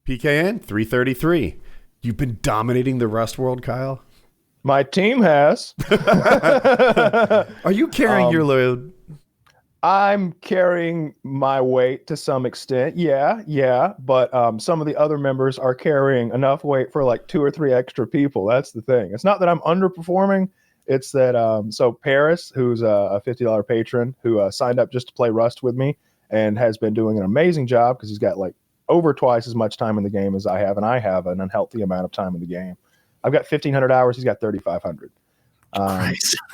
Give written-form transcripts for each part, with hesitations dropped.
PKN 333. You've been dominating the Rust world, Kyle. My team has. Are you carrying your load? I'm carrying my weight to some extent. Yeah. But some of the other members are carrying enough weight for like 2 or 3 extra people. That's the thing. It's not that I'm underperforming. It's that so Paris, who's a $50 patron who signed up just to play Rust with me and has been doing an amazing job because he's got like over twice as much time in the game as I have, and I have an unhealthy amount of time in the game. I've got 1,500 hours. He's got 3,500.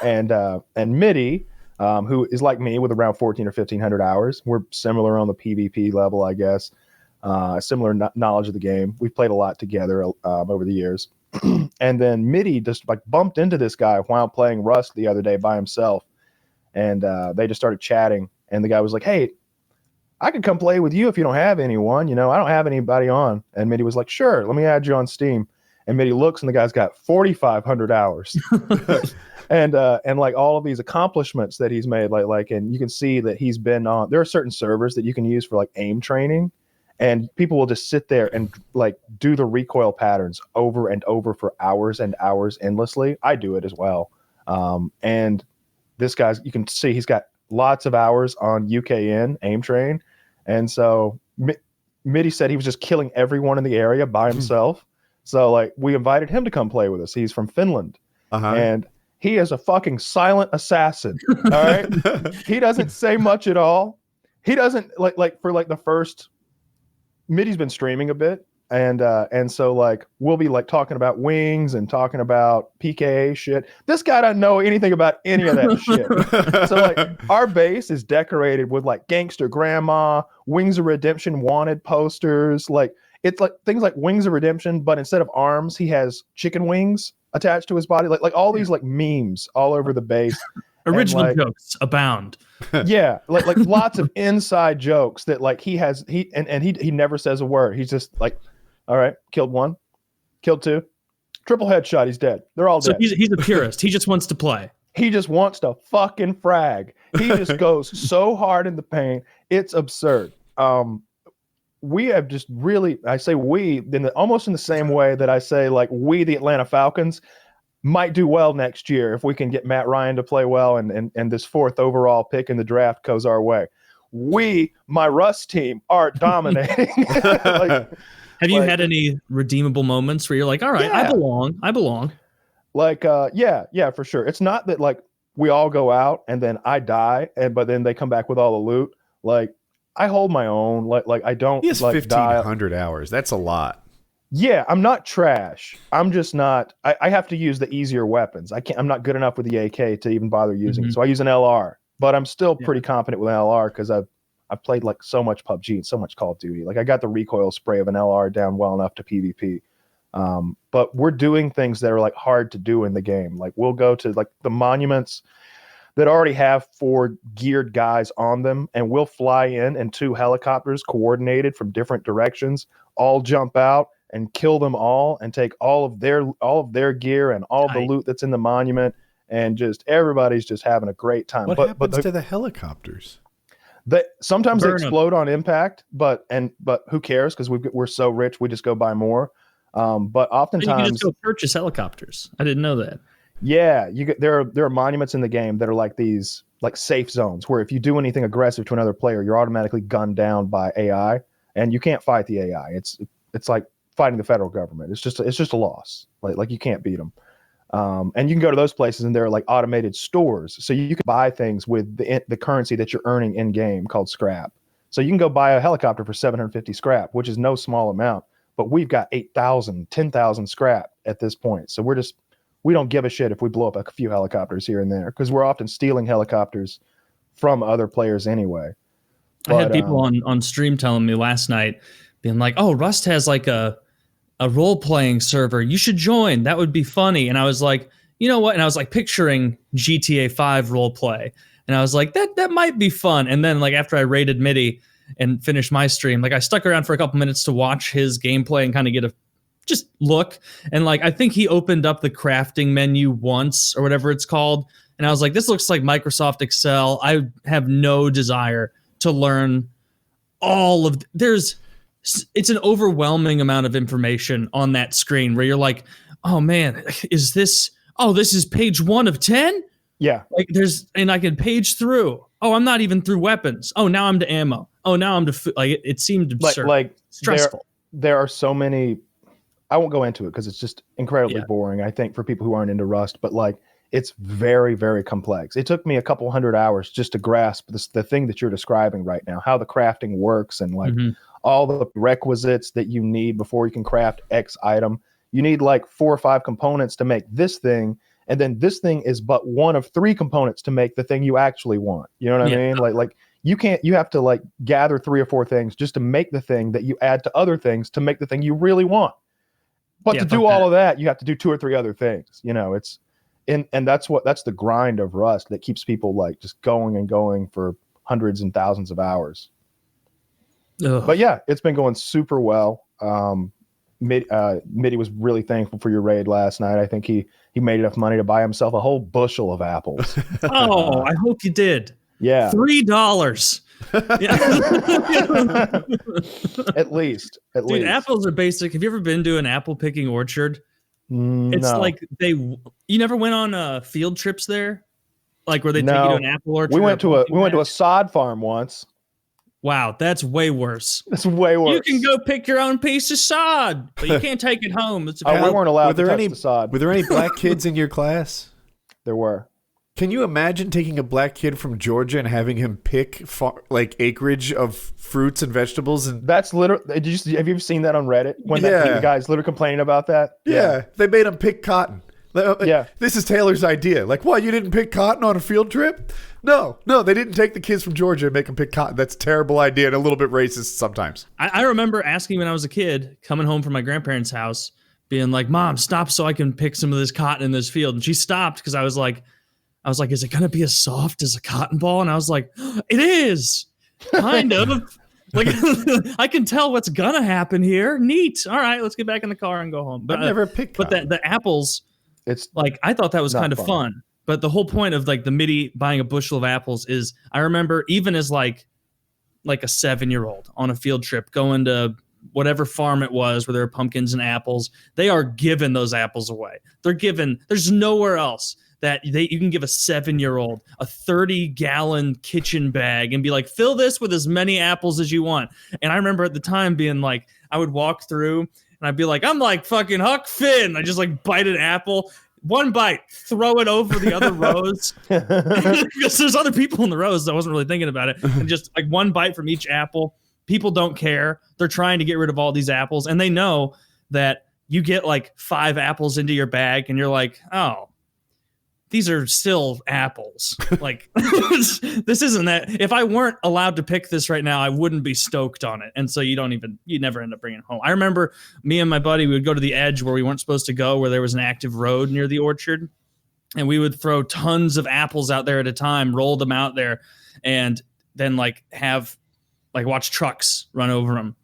And Mitty, who is like me with around 1,400 or 1,500 hours. We're similar on the PvP level, I guess. Similar knowledge of the game. We've played a lot together over the years. And then Mitty just like bumped into this guy while playing Rust the other day by himself. And they just started chatting. And the guy was like, hey, I could come play with you if you don't have anyone. You know, I don't have anybody on. And Mitty was like, sure, let me add you on Steam. And Mitty looks and the guy's got 4,500 hours. And like all of these accomplishments that he's made, and you can see that he's been on, there are certain servers that you can use for like aim training, and people will just sit there and like do the recoil patterns over and over for hours and hours endlessly. I do it as well. And this guy's, you can see he's got lots of hours on UKN aim train. And so Mitty said he was just killing everyone in the area by himself. So like we invited him to come play with us. He's from Finland. And he is a fucking silent assassin. All right. He doesn't say much at all. He doesn't like for like the first, Mitty's been streaming a bit. And so like we'll be like talking about wings and talking about PKA shit. This guy doesn't know anything about any of that shit. So like our base is decorated with like Gangster Grandma, Wings of Redemption wanted posters. Like it's like things like Wings of Redemption, but instead of arms, he has chicken wings attached to his body. Like all these like memes all over the base. Original jokes abound. Yeah, like lots of inside jokes that like he never says a word. He's just like, all right, killed 1, killed 2, triple headshot, he's dead. They're all dead. So he's a purist. He just wants to play. He just wants to fucking frag. He just goes so hard in the paint. It's absurd. We have just really, I say we, almost in the same way that I say like we, the Atlanta Falcons, might do well next year if we can get Matt Ryan to play well and this 4th overall pick in the draft goes our way. We, my Rust team, are dominating. Have you had any redeemable moments where you're like, all right, yeah, I belong? Like, yeah, for sure. It's not that like we all go out and then I die, but then they come back with all the loot. Like I hold my own. Like I don't. He has like 1,500 hours. That's a lot. Yeah, I'm not trash. I'm just not. I have to use the easier weapons. I'm not good enough with the AK to even bother using it. So I use an LR, but I'm still pretty confident with an LR because I've played like so much PUBG and so much Call of Duty. Like I got the recoil spray of an LR down well enough to PvP. But we're doing things that are like hard to do in the game. Like we'll go to like the monuments that already have 4 geared guys on them, and we'll fly in 2 helicopters coordinated from different directions, all jump out and kill them all and take all of their gear and all the loot that's in the monument, and just everybody's just having a great time. What happens to the helicopters? Sometimes they explode on impact, but who cares? Because we're so rich, we just go buy more. But oftentimes you can just go purchase helicopters. I didn't know that. Yeah, there are monuments in the game that are like these like safe zones where if you do anything aggressive to another player, you're automatically gunned down by AI, and you can't fight the AI. It's like fighting the federal government. It's just a loss. Like you can't beat them. And you can go to those places and there are like automated stores, so you can buy things with the currency that you're earning in game called scrap. So you can go buy a helicopter for 750 scrap, which is no small amount. But we've got 8,000, 10,000 scrap at this point. So we don't give a shit if we blow up a few helicopters here and there because we're often stealing helicopters from other players anyway. I had people on stream telling me last night, being like, "Oh, Rust has like a role-playing server. You should join. That would be funny." And I was like, you know what? And I was like picturing GTA 5 roleplay. And I was like, that might be fun. And then like after I raided Mitty and finished my stream, like I stuck around for a couple minutes to watch his gameplay and kind of get a just look. And like I think he opened up the crafting menu once or whatever it's called. And I was like, this looks like Microsoft Excel. I have no desire to learn all of there's it's an overwhelming amount of information on that screen where you're like, oh man, is this? Oh, this is page 1 of 10. Yeah. Like and I can page through. Oh, I'm not even through weapons. Oh, now I'm to ammo. Oh, now I'm to like it seemed absurd. Like stressful. There are so many. I won't go into it because it's just incredibly boring, I think, for people who aren't into Rust. But like, it's very, very complex. It took me a couple hundred hours just to grasp the thing that you're describing right now, how the crafting works, and like all the requisites that you need before you can craft X item. You need like 4 or 5 components to make this thing, and then this thing is but one of 3 components to make the thing you actually want. You know what I mean? Like you have to like gather 3 or 4 things just to make the thing that you add to other things to make the thing you really want. But to do all of that, you have to do 2 or 3 other things. You know, it's and that's the grind of Rust that keeps people like just going and going for hundreds and thousands of hours. Ugh. But yeah, it's been going super well. Mitty was really thankful for your raid last night. I think he made enough money to buy himself a whole bushel of apples. Oh, I hope you did. Yeah. $3. At least. Dude, apples are basic. Have you ever been to an apple picking orchard? It's no. like you never went on field trips there? Like where they take you to an apple orchard? We went to a sod farm once. Wow, that's way worse. That's way worse. You can go pick your own piece of sod, but you can't take it home. We weren't allowed to touch the sod. Were there any black kids in your class? There were. Can you imagine taking a black kid from Georgia and having him pick like acreage of fruits and vegetables? And that's literally. Have you ever seen that on Reddit when that guy's literally complaining about that? Yeah, they made him pick cotton. Yeah, this is Taylor's idea. Like, what? You didn't pick cotton on a field trip? No, they didn't take the kids from Georgia and make them pick cotton. That's a terrible idea and a little bit racist sometimes. I remember asking when I was a kid, coming home from my grandparents' house, being like, "Mom, stop so I can pick some of this cotton in this field." And she stopped because I was like, "Is it gonna be as soft as a cotton ball?" And I was like, "It is, kind of." Like, I can tell what's gonna happen here. Neat. All right, let's get back in the car and go home. But I've never picked cotton. But the apples, it's like I thought that was kind of fun. But the whole point of like the Mitty buying a bushel of apples is, I remember even as like a 7-year-old on a field trip going to whatever farm it was where there were pumpkins and apples, they are giving those apples away. They're given. There's nowhere else that you can give a 7-year-old a 30-gallon kitchen bag and be like, fill this with as many apples as you want. And I remember at the time being like, I would walk through and I'd be like, I'm like fucking Huck Finn. I just like bite an apple. One bite, throw it over the other rows. Because there's other people in the rows. I wasn't really thinking about it. And just like one bite from each apple. People don't care. They're trying to get rid of all these apples. And they know that you get like 5 apples into your bag and you're like, oh, these are still apples. Like, this isn't that. If I weren't allowed to pick this right now, I wouldn't be stoked on it. And so you never end up bringing it home. I remember me and my buddy, we would go to the edge where we weren't supposed to go, where there was an active road near the orchard. And we would throw tons of apples out there at a time, roll them out there, and then like have like watch trucks run over them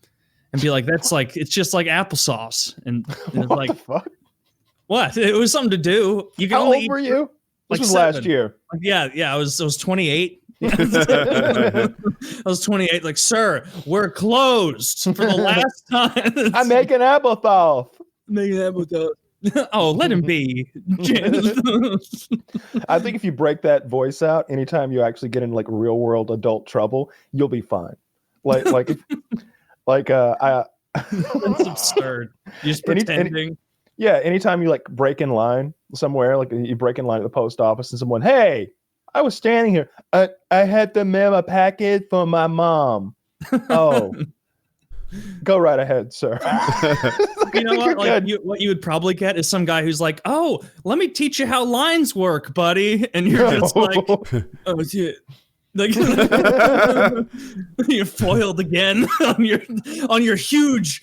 and be like, that's like, it's just like applesauce. And it's like, the fuck? What? It was something to do. You can How old were you? This was 7. Last year. Yeah. I was 28. I was 28. Like, sir, we're closed for the last time. I'm making applesauce. Oh, let him be. I think if you break that voice out, anytime you actually get in like real world adult trouble, you'll be fine. That's absurd. You're just pretending. Anytime you like break in line somewhere, like you break in line at the post office and someone, hey, I was standing here. I had to mail a package for my mom. Oh, go right ahead, sir. You know what? Like what you would probably get is some guy who's like, oh, let me teach you how lines work, buddy. And you're just like, oh, shit. Like you're foiled again on your huge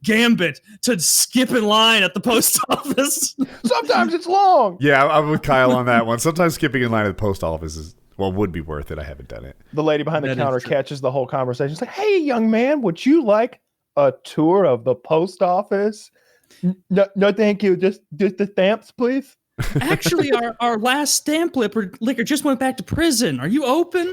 gambit to skip in line at the post office. Sometimes it's long. Yeah, I'm with Kyle on that one. Sometimes skipping in line at the post office would be worth it. I haven't done it. The lady behind the counter catches the whole conversation. She's like, hey, young man, would you like a tour of the post office? No, thank you. Just the stamps, please. Actually, our last stamp liquor just went back to prison. Are you open?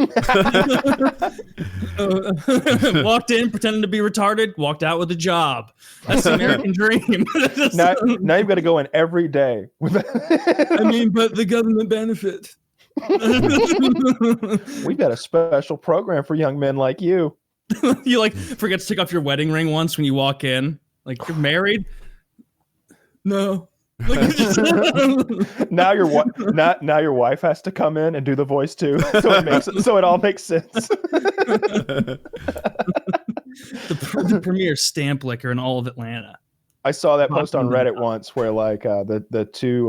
Walked in, pretending to be retarded, walked out with a job. That's the American dream. Now you've got to go in every day. I mean, but the government benefit. We've got a special program for young men like you. You like forget to take off your wedding ring once when you walk in. Like, you're married? No. Like, now your wife has to come in and do the voice too, so it all makes sense. the premier stamp liquor in all of Atlanta. I saw that post on Reddit once where like the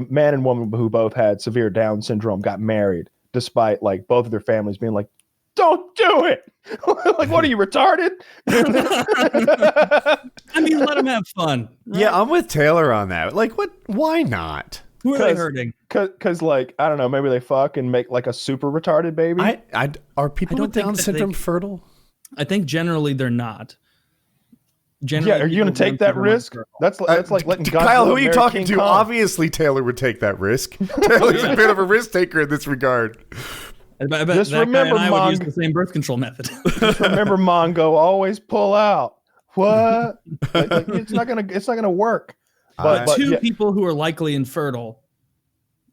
man and woman who both had severe Down syndrome got married despite like both of their families being like, don't do it. Like, what are you, retarded? I mean, let them have fun. Right? Yeah, I'm with Taylor on that. Like, what? Why not? Who are they hurting? Because, like, I don't know, maybe they fuck and make like a super retarded baby. Are people with Down syndrome fertile? I think generally they're not. Generally, are you going to take that risk? That's like letting God. Kyle, who are you talking to? Obviously, Taylor would take that risk. Taylor's a bit of a risk taker in this regard. I bet just that remember, guy and I would use the same birth control method. Just remember, Mongo, always pull out. What? Like, it's not gonna work. But two people who are likely infertile.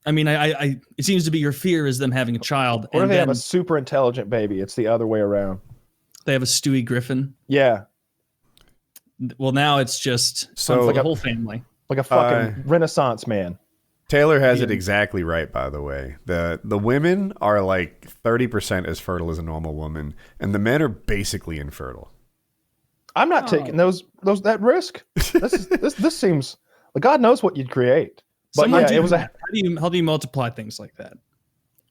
I mean, it seems to be your fear is them having a child. Or they have a super intelligent baby. It's the other way around. They have a Stewie Griffin. Yeah. Well, now it's just fun for the whole family. Like a fucking Renaissance man. Taylor has it exactly right, by the way. The women are like 30% as fertile as a normal woman, and the men are basically infertile. I'm not taking that risk. This seems like God knows what you'd create. But yeah, it was how do you multiply things like that?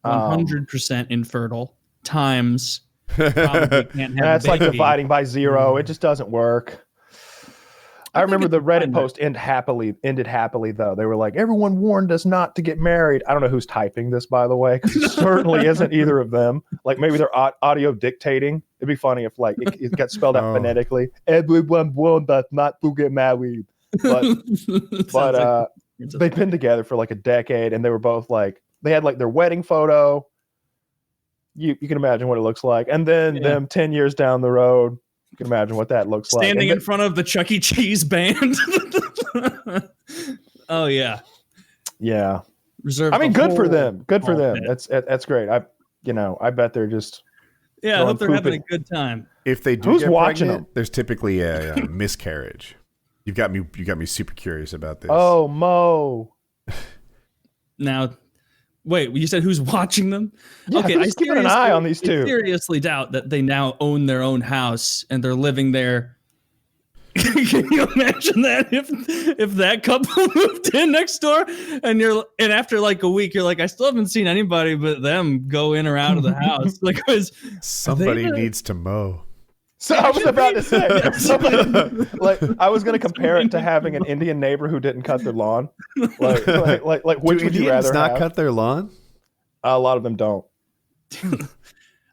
100% infertile times probably can't have that's a like baby. dividing by 0. It just doesn't work. I remember the Reddit post ended happily though. They were like, everyone warned us not to get married. I don't know who's typing this, by the way, because it certainly isn't either of them. Like maybe they're audio dictating. It'd be funny if like it got spelled out phonetically. Everyone warned us not to get married. But they've been together for like a decade, and they were both like, they had like their wedding photo. You can imagine what it looks like, and then them 10 years down the road. You can imagine what that looks like. Standing in front of the Chuck E. Cheese band. Oh yeah. Yeah. Reserved. I mean, good for them. Good for them. That's great. I bet they're just. Yeah, I hope they're having a good time. If they do, who's watching them? There's typically a miscarriage. You got me super curious about this. Oh, Mo. Now, wait, you said who's watching them? Yeah, okay, I keeping an eye on these two. I seriously doubt that they now own their own house and they're living there. Can you imagine that if that couple moved in next door and after like a week you're like, I still haven't seen anybody but them go in or out of the house. Like, somebody needs to mow. So I was about to say, like I was going to compare it to having an Indian neighbor who didn't cut their lawn. Like which would you rather not have? Cut their lawn? A lot of them don't.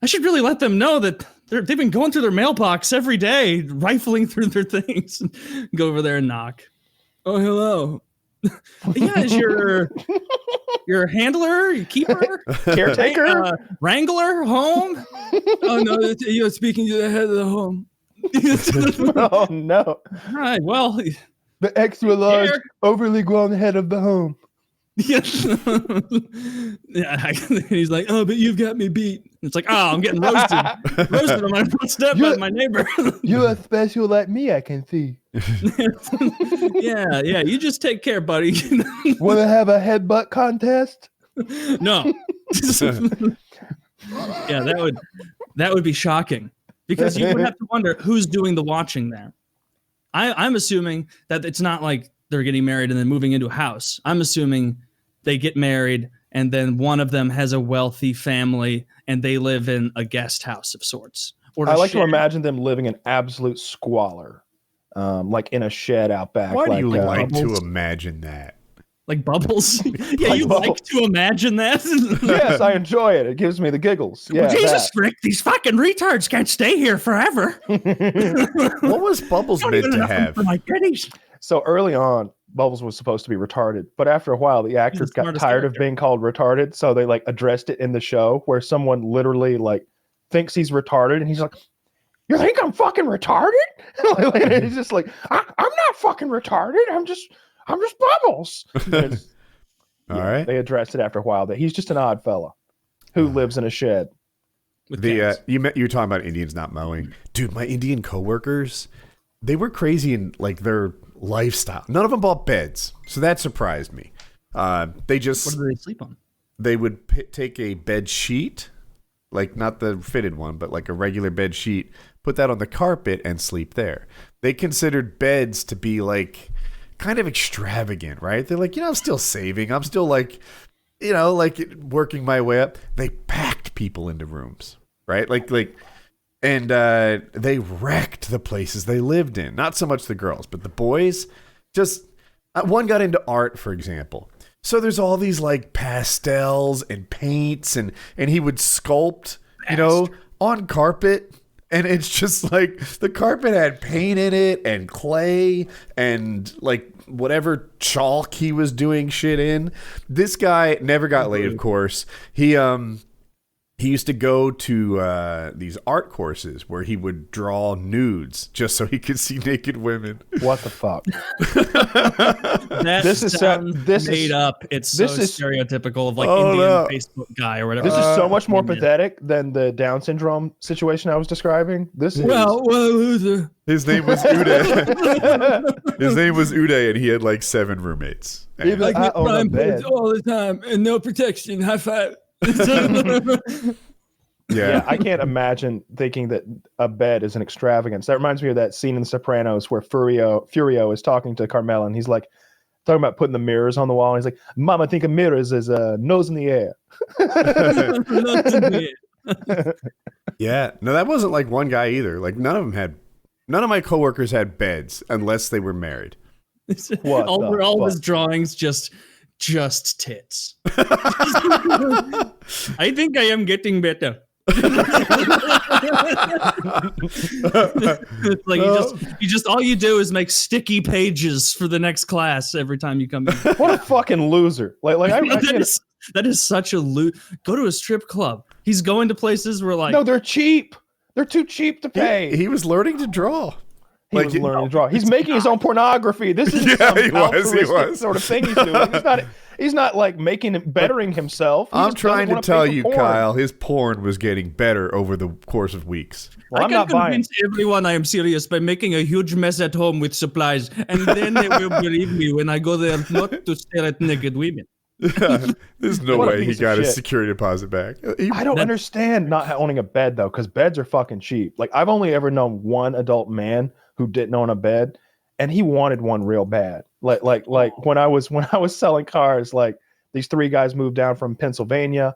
I should really let them know that they've been going through their mailbox every day, rifling through their things. Go over there and knock. Oh, hello. Yeah, is your handler, your keeper, caretaker, wrangler home? Oh no, you're speaking to the head of the home. Oh no! All right, well, the extra large, overly grown head of the home. Yes. Yeah, he's like, oh, but you've got me beat. It's like, oh, I'm getting roasted on my front step by my neighbor. You're special like me, I can see. Yeah, you just take care, buddy. Want to have a headbutt contest? No. Yeah, that would be shocking because you would have to wonder who's doing the watching there. I'm assuming that it's not like they're getting married and then moving into a house. I'm assuming they get married and then one of them has a wealthy family and they live in a guest house of sorts. Or I like to imagine them living in absolute squalor, like in a shed out back. Why do you like to imagine that? Like Bubbles? Yeah, like you Bubbles. Like to imagine that? Yes, I enjoy it. It gives me the giggles. Yeah, well, Jesus, Rick, these fucking retards can't stay here forever. What was Bubbles meant to have? So early on, Bubbles was supposed to be retarded, but after a while, the actor got smartest tired of character. being called retarded, so they like addressed it in the show where someone literally like thinks he's retarded, and he's like, "You think I'm fucking retarded?" And he's just like, "I'm not fucking retarded. I'm just Bubbles." All right. They addressed it after a while that he's just an odd fella who lives in a shed. With You cats. were talking about Indians not mowing, dude. My Indian coworkers, they were crazy in like their lifestyle. None of them bought beds, so that surprised me. They just What do they sleep on? they would take a bed sheet, like not the fitted one, but like a regular bed sheet, put that on the carpet and sleep there. They considered beds to be like kind of extravagant, right? They're like, I'm still saving. I'm still like, like working my way up. They packed people into rooms, right? And they wrecked the places they lived in. Not so much the girls, but the boys. Just one got into art, for example. So there's all these like pastels and paints, and he would sculpt, on carpet. And it's just like the carpet had paint in it and clay and like whatever chalk he was doing shit in. This guy never got laid, of course. He used to go to these art courses where he would draw nudes just so he could see naked women. What the fuck? This is made up. It's so stereotypical of like Indian Facebook guy or whatever. This is so much more pathetic than the Down syndrome situation I was describing. This is loser. His name was Uday. His name was Uday, and he had like 7 roommates. Even I own a bed all the time and no protection. High five. Yeah, I can't imagine thinking that a bed is an extravagance. That reminds me of that scene in The Sopranos where Furio is talking to Carmela, and he's like talking about putting the mirrors on the wall, and he's like, "Mama, think of mirrors as a nose in the air." Yeah, no, that wasn't like one guy either. Like none of my coworkers had beds unless they were married. All his drawings just tits. I think I am getting better. It's like you just all you do is make sticky pages for the next class every time you come in. What a fucking loser! That is such a go to a strip club. He's going to places where like no, they're cheap. They're too cheap to pay. He was learning to draw. He was learning to draw. He's making his own pornography. This is he was sort of thing he's doing. He's not like bettering himself. I'm trying to tell you, Kyle, his porn was getting better over the course of weeks. Well, I can convince everyone I am serious by making a huge mess at home with supplies, and then they will believe me when I go there not to stare at naked women. There's no way he got his security deposit back. I don't understand not owning a bed though, because beds are fucking cheap. Like I've only ever known one adult man who didn't own a bed, and he wanted one real bad. Like when I was selling cars, like these 3 guys moved down from Pennsylvania.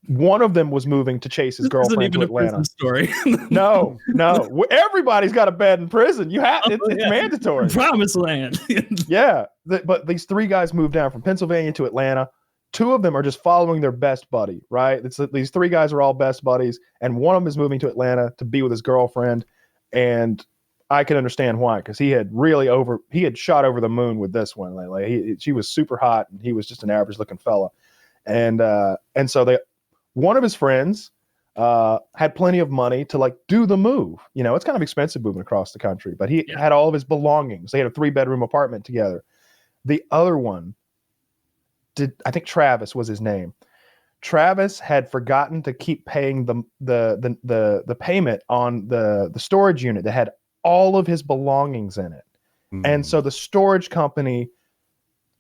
One of them was moving to chase his girlfriend to Atlanta. Story. No. Everybody's got a bed in prison. It's mandatory. Promised land. Yeah. But these 3 guys moved down from Pennsylvania to Atlanta. 2 of them are just following their best buddy, right? These 3 guys are all best buddies, and one of them is moving to Atlanta to be with his girlfriend. And I can understand why, because he had shot over the moon with this one. She was super hot, and he was just an average looking fella. And so one of his friends had plenty of money to like do the move. It's kind of expensive moving across the country, but he had all of his belongings. They had a 3-bedroom apartment together. The other one I think Travis was his name. Travis had forgotten to keep paying the payment on the storage unit that had all of his belongings in it. And so the storage company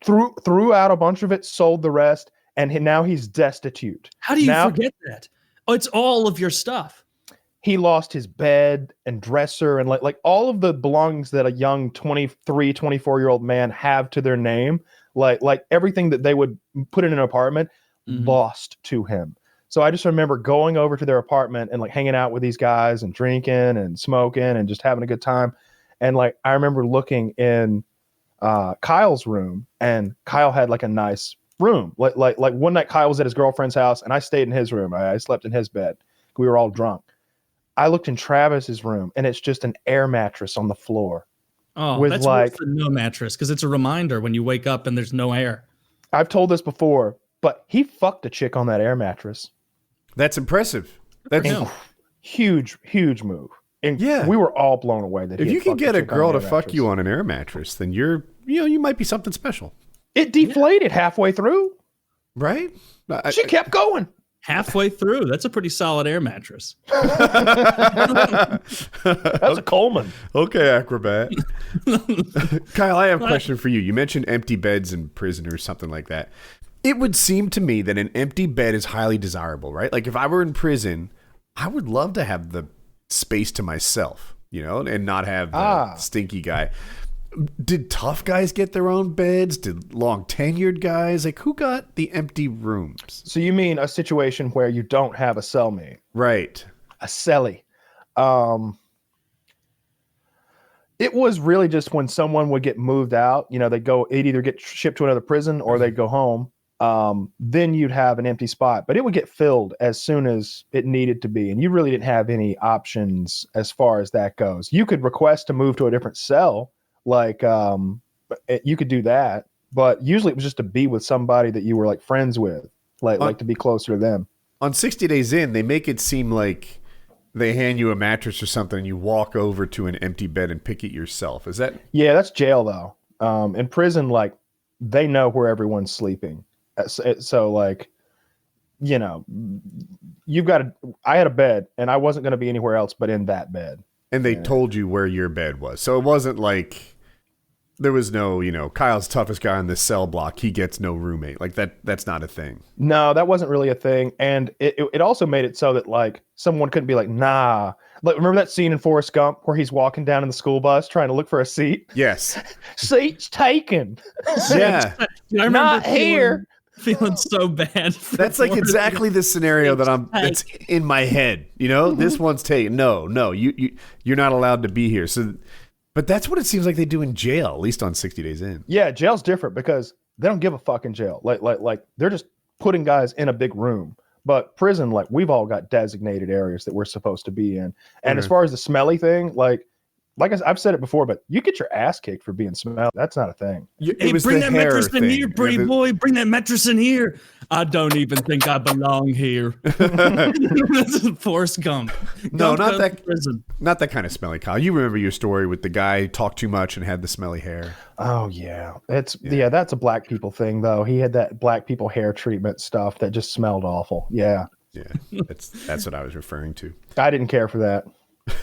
threw out a bunch of it, sold the rest, and now he's destitute. How do you forget that? Oh, it's all of your stuff. He lost his bed and dresser and like all of the belongings that a young 23, 24-year-old man have to their name, like everything that they would put in an apartment, lost to him. So I just remember going over to their apartment and like hanging out with these guys and drinking and smoking and just having a good time. And like I remember looking in Kyle's room, and Kyle had like a nice room. Like one night Kyle was at his girlfriend's house, and I stayed in his room. I slept in his bed. We were all drunk. I looked in Travis's room, and it's just an air mattress on the floor. Oh, with that's like worse than no mattress because it's a reminder when you wake up and there's no air. I've told this before, but he fucked a chick on that air mattress. That's impressive. That's huge move. And yeah, we were all blown away that if he you had can fucked get a chick on girl an to air fuck mattress. you on an air mattress, then you might be something special, It deflated halfway through. right? She kept going. Halfway through, that's a pretty solid air mattress. That's a Coleman. Okay, Acrobat. Kyle, I have a question for you. You mentioned empty beds in prison or something like that. It would seem to me that an empty bed is highly desirable, right? Like if I were in prison, I would love to have the space to myself, and not have the stinky guy. Did tough guys get their own beds? Did long tenured guys? Like who got the empty rooms? So you mean a situation where you don't have a cellmate? Right. A cellie. It was really just when someone would get moved out, they'd either get shipped to another prison or they'd go home. Then you'd have an empty spot, but it would get filled as soon as it needed to be. And you really didn't have any options as far as that goes. You could request to move to a different cell. Like, you could do that, but usually it was just to be with somebody that you were like friends with, like to be closer to them. On 60 Days In, they make it seem like they hand you a mattress or something and you walk over to an empty bed and pick it yourself. Is that? Yeah, that's jail though. In prison, like they know where everyone's sleeping. So like, you've got I had a bed and I wasn't going to be anywhere else but in that bed. And they told you where your bed was. So it wasn't like there was no, Kyle's toughest guy on this cell block. He gets no roommate. Like that's not a thing. No, that wasn't really a thing. And it also made it so that like someone couldn't be like, nah. Like, remember that scene in Forrest Gump where he's walking down in the school bus trying to look for a seat? Yes. Seat's taken. Yeah. I remember Not here. Feeling so bad. That's like exactly the scenario that's in my head. This one's taken. No, you're not allowed to be here. So, but that's what it seems like they do in jail, at least on 60 Days In. Yeah, jail's different because they don't give a fuck in jail. Like they're just putting guys in a big room. But prison, like we've all got designated areas that we're supposed to be in. And as far as the smelly thing, like I've said it before, but you get your ass kicked for being smelly. That's not a thing. Hey, bring that mattress in here, pretty boy. Bring that mattress in here. I don't even think I belong here. This is Forrest Gump. No, not that prison. Not that kind of smelly, Kyle. You remember your story with the guy who talked too much and had the smelly hair. Oh yeah, that's a black people thing though. He had that black people hair treatment stuff that just smelled awful. Yeah, that's what I was referring to. I didn't care for that.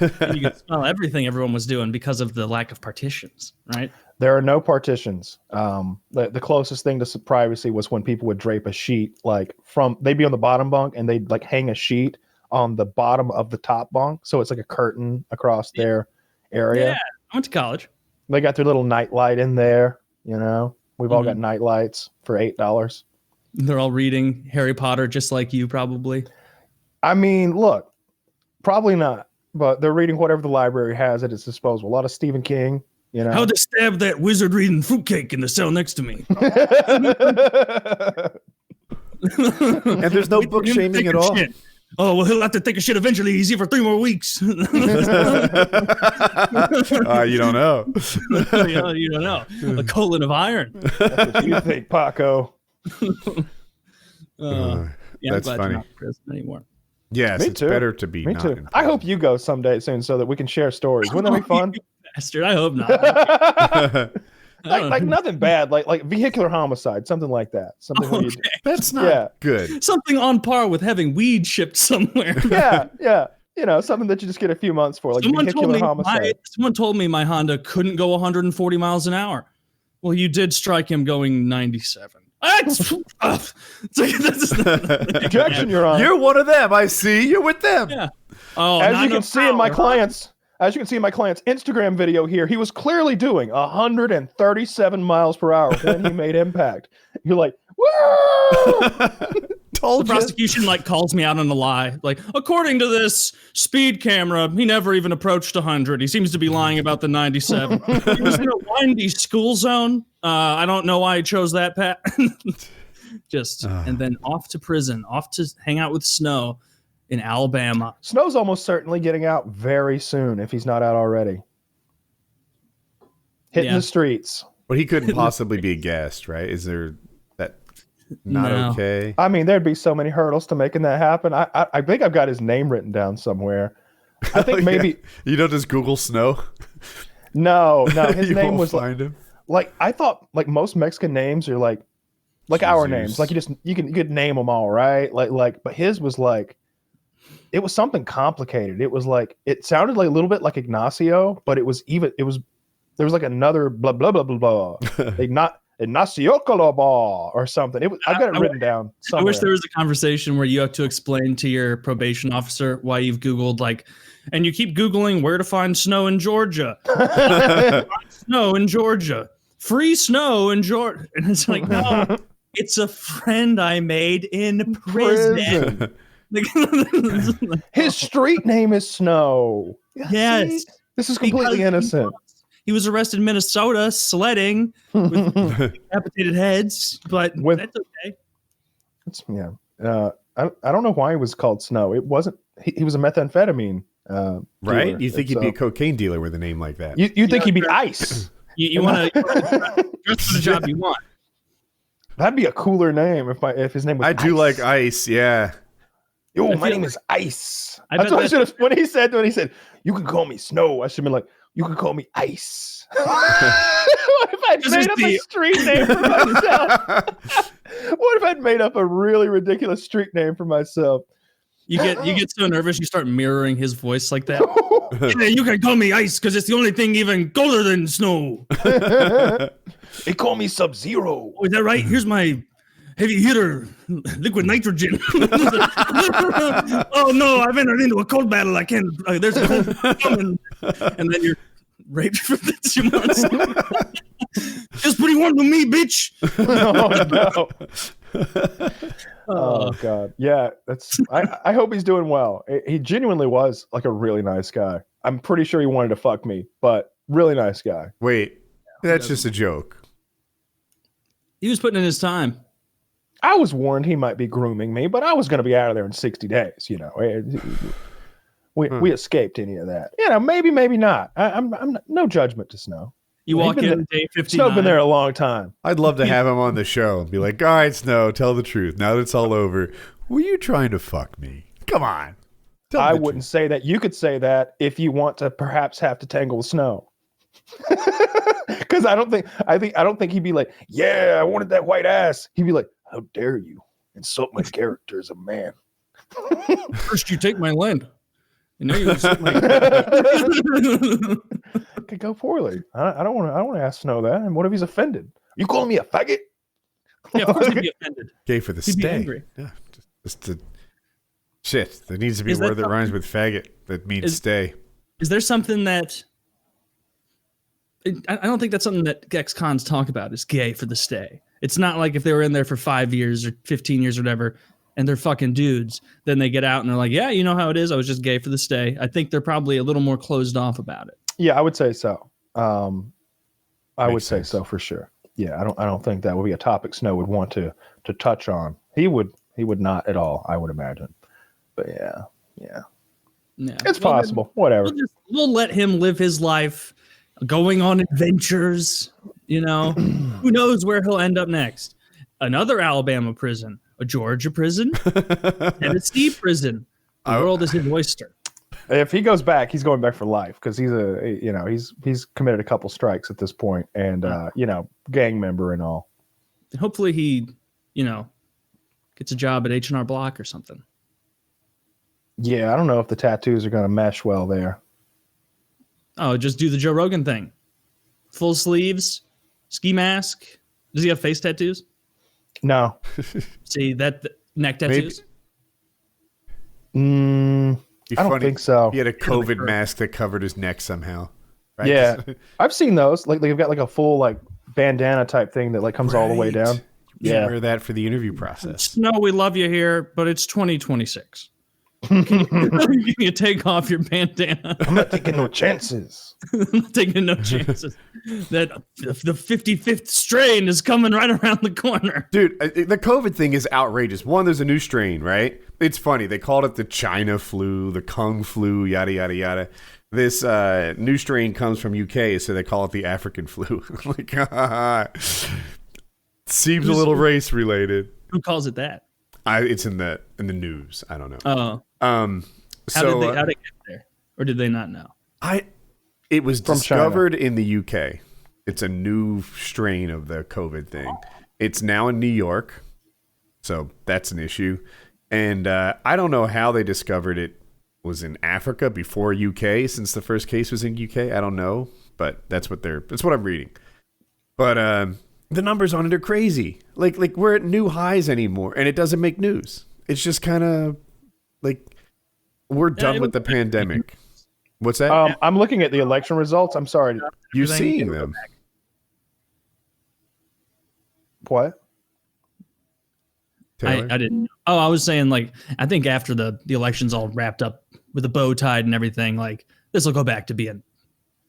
You could smell everything everyone was doing because of the lack of partitions, right? There are no partitions. The closest thing to privacy was when people would drape a sheet, they'd be on the bottom bunk and they'd like hang a sheet on the bottom of the top bunk, so it's like a curtain across their area. Yeah, I went to college. They got their little night light in there. We've all got night lights for $8. They're all reading Harry Potter just like you, probably. I mean, look, probably not. But they're reading whatever the library has at its disposal. A lot of Stephen King, How'd they stab that wizard reading fruitcake in the cell next to me? And there's no book shaming at all. Shit. Oh, well, he'll have to take a shit eventually. He's here for 3 more weeks. You don't know. You don't know. A colon of iron. That's what you think, Paco. I'm that's glad funny. you're not in prison anymore. Yes, it's better to be. Me not too. in I hope you go someday soon so that we can share stories. Wouldn't that be fun? Bastard, I hope not. like nothing bad, like vehicular homicide, something like that. Something where you, That's not good. Something on par with having weed shipped somewhere. yeah. Something that you just get a few months for, like vehicular homicide. Someone told me my Honda couldn't go 140 miles an hour. Well, you did strike him going 97. Objection, Your Honor. You're one of them. I see. You're with them. Yeah. Oh, as you can see in my client's Instagram video here, he was clearly doing 137 miles per hour when he made impact. You're like, woo! The prosecution calls me out on a lie. Like, according to this speed camera, he never even approached 100. He seems to be lying about the 97. He was in a windy school zone. I don't know why he chose that path. And then off to prison, off to hang out with Snow in Alabama. Snow's almost certainly getting out very soon if he's not out already. Hitting Yeah. the streets. But he couldn't possibly be a guest, right? Is there that not No. okay? I mean, there'd be so many hurdles to making that happen. I think I've got his name written down somewhere. I think maybe You don't just Google Snow. no. His You name won't was find him. like I thought. Like most Mexican names are like our Jesus. names. Like you could name them all, right? But his was like it was something complicated. It was like it sounded like a little bit like Ignacio, but there was like another blah blah blah blah blah. Ignacio Colobal or something. I've got it written down somewhere. I wish there was a conversation where you have to explain to your probation officer why you've Googled and you keep Googling where to find snow in Georgia. Snow in Georgia. Free snow in Georgia. And it's like, no, it's a friend I made in prison. His street name is Snow. Yes. See? This is completely innocent. He was arrested in Minnesota sledding with decapitated heads, but that's okay. I don't know why he was called Snow. It wasn't. He was a methamphetamine. Right? dealer. You think he'd be a cocaine dealer with a name like that? You think he'd be Ice? You want to dress for the job you want. That'd be a cooler name if his name was. I do Ice. like Ice, yeah. Yo, I my feel name like- is Ice. I That's bet what I should have. When he said, you can call me Snow. I should have been like, you can call me Ice. What if I'd This made is up the- a street name for myself? What if I'd made up a really ridiculous street name for myself? You get so nervous you start mirroring his voice like that. Yeah, you can call me Ice because it's the only thing even colder than snow. They call me Sub-Zero. Oh, is that right? Here's my heavy hitter, liquid nitrogen. Oh no, I've entered into a cold battle. I can't. There's a cold coming, and then you're raped for the 2 months. It's pretty warm to me, bitch. Oh no. Oh god. Yeah, that's I hope he's doing well. He genuinely was like a really nice guy. I'm pretty sure he wanted to fuck me, but really nice guy. Wait, that's just a joke. He was putting in his time. I was warned he might be grooming me, but I was going to be out of there in 60 days, you know. We escaped any of that. You know, maybe not. I'm no judgment to Snow. You walk He's been in day 59. Snow's been there a long time. I'd love to have him on the show and be like, all right, Snow, tell the truth. Now that it's all over, were you trying to fuck me? Come on. Tell I the wouldn't truth. say that. You could say that if you want to perhaps have to tangle with Snow. Because I don't think he'd be like, yeah, I wanted that white ass. He'd be like, how dare you insult my character as a man? First, you take my land. And now you insult my Could go poorly. I don't want to ask Snow that. And what if he's offended? You calling me a faggot? Yeah, of course he'd be offended. Gay for the He'd be stay. angry. Yeah, just to shit. There needs to be a Is that word that rhymes with faggot that means stay. Is there something that I don't think that's something that ex-cons talk about is gay for the stay. It's not like if they were in there for 5 years or 15 years or whatever and they're fucking dudes, then they get out and they're like, yeah, you know how it is. I was just gay for the stay. I think they're probably a little more closed off about it. Yeah, I would say so. I would Makes say sense. so for sure. Yeah, I don't think that would be a topic Snow would want to touch on. He would not at all, I would imagine. But yeah. Yeah. It's possible. Whatever. We'll let him live his life going on adventures, you know. Who knows where he'll end up next? Another Alabama prison, a Georgia prison, Tennessee prison. The world is his oyster. If he goes back, he's going back for life because he's committed a couple strikes at this point and gang member and all. Hopefully he, gets a job at H&R Block or something. Yeah, I don't know if the tattoos are going to mesh well there. Oh, just do the Joe Rogan thing. Full sleeves, ski mask. Does he have face tattoos? No. See, that neck tattoos? I don't think so. He had a COVID mask that covered his neck somehow. Right? Yeah, I've seen those. Like they've got like a full like bandana type thing that like comes all the way down. You Yeah. wear that for the interview process. No, we love you here, but it's 2026. Can you take off your bandana? I'm not taking no chances. I'm not taking no chances. That the 55th strain is coming right around the corner. Dude, the COVID thing is outrageous. One, there's a new strain, right? It's funny. They called it the China flu, the Kung flu, yada, yada, yada. this new strain comes from UK, so they call it the African flu. Like, seems a little race related. Who calls it that? It's in the news. I don't know. Oh. How did they get there, or did they not know? It was From discovered in the UK. It's a new strain of the COVID thing. It's now in New York, so that's an issue. And I don't know how they discovered it was in Africa before UK, since the first case was in UK. I don't know, but that's what I'm reading. But the numbers on it are crazy. Like we're at new highs anymore, and it doesn't make news. It's just kind of like we're done with the pandemic. What's that? I'm looking at the election results. I'm sorry. You seeing them? What? I didn't. Oh, I was saying, like, I think after the election's all wrapped up with the bow tied and everything, like, this will go back to being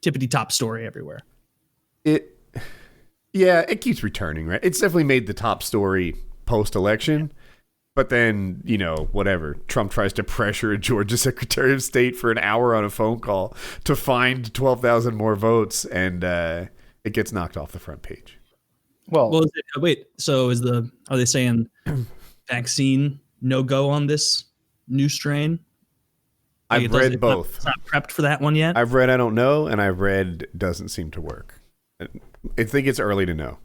tippity top story everywhere. It keeps returning, right? It's definitely made the top story post-election, but then, whatever. Trump tries to pressure a Georgia Secretary of State for an hour on a phone call to find 12,000 more votes, and it gets knocked off the front page. Well, are they saying vaccine no go on this new strain? I've read both. It's not prepped for that one yet. I've read I don't know, and I've read doesn't seem to work. I think it's early to know.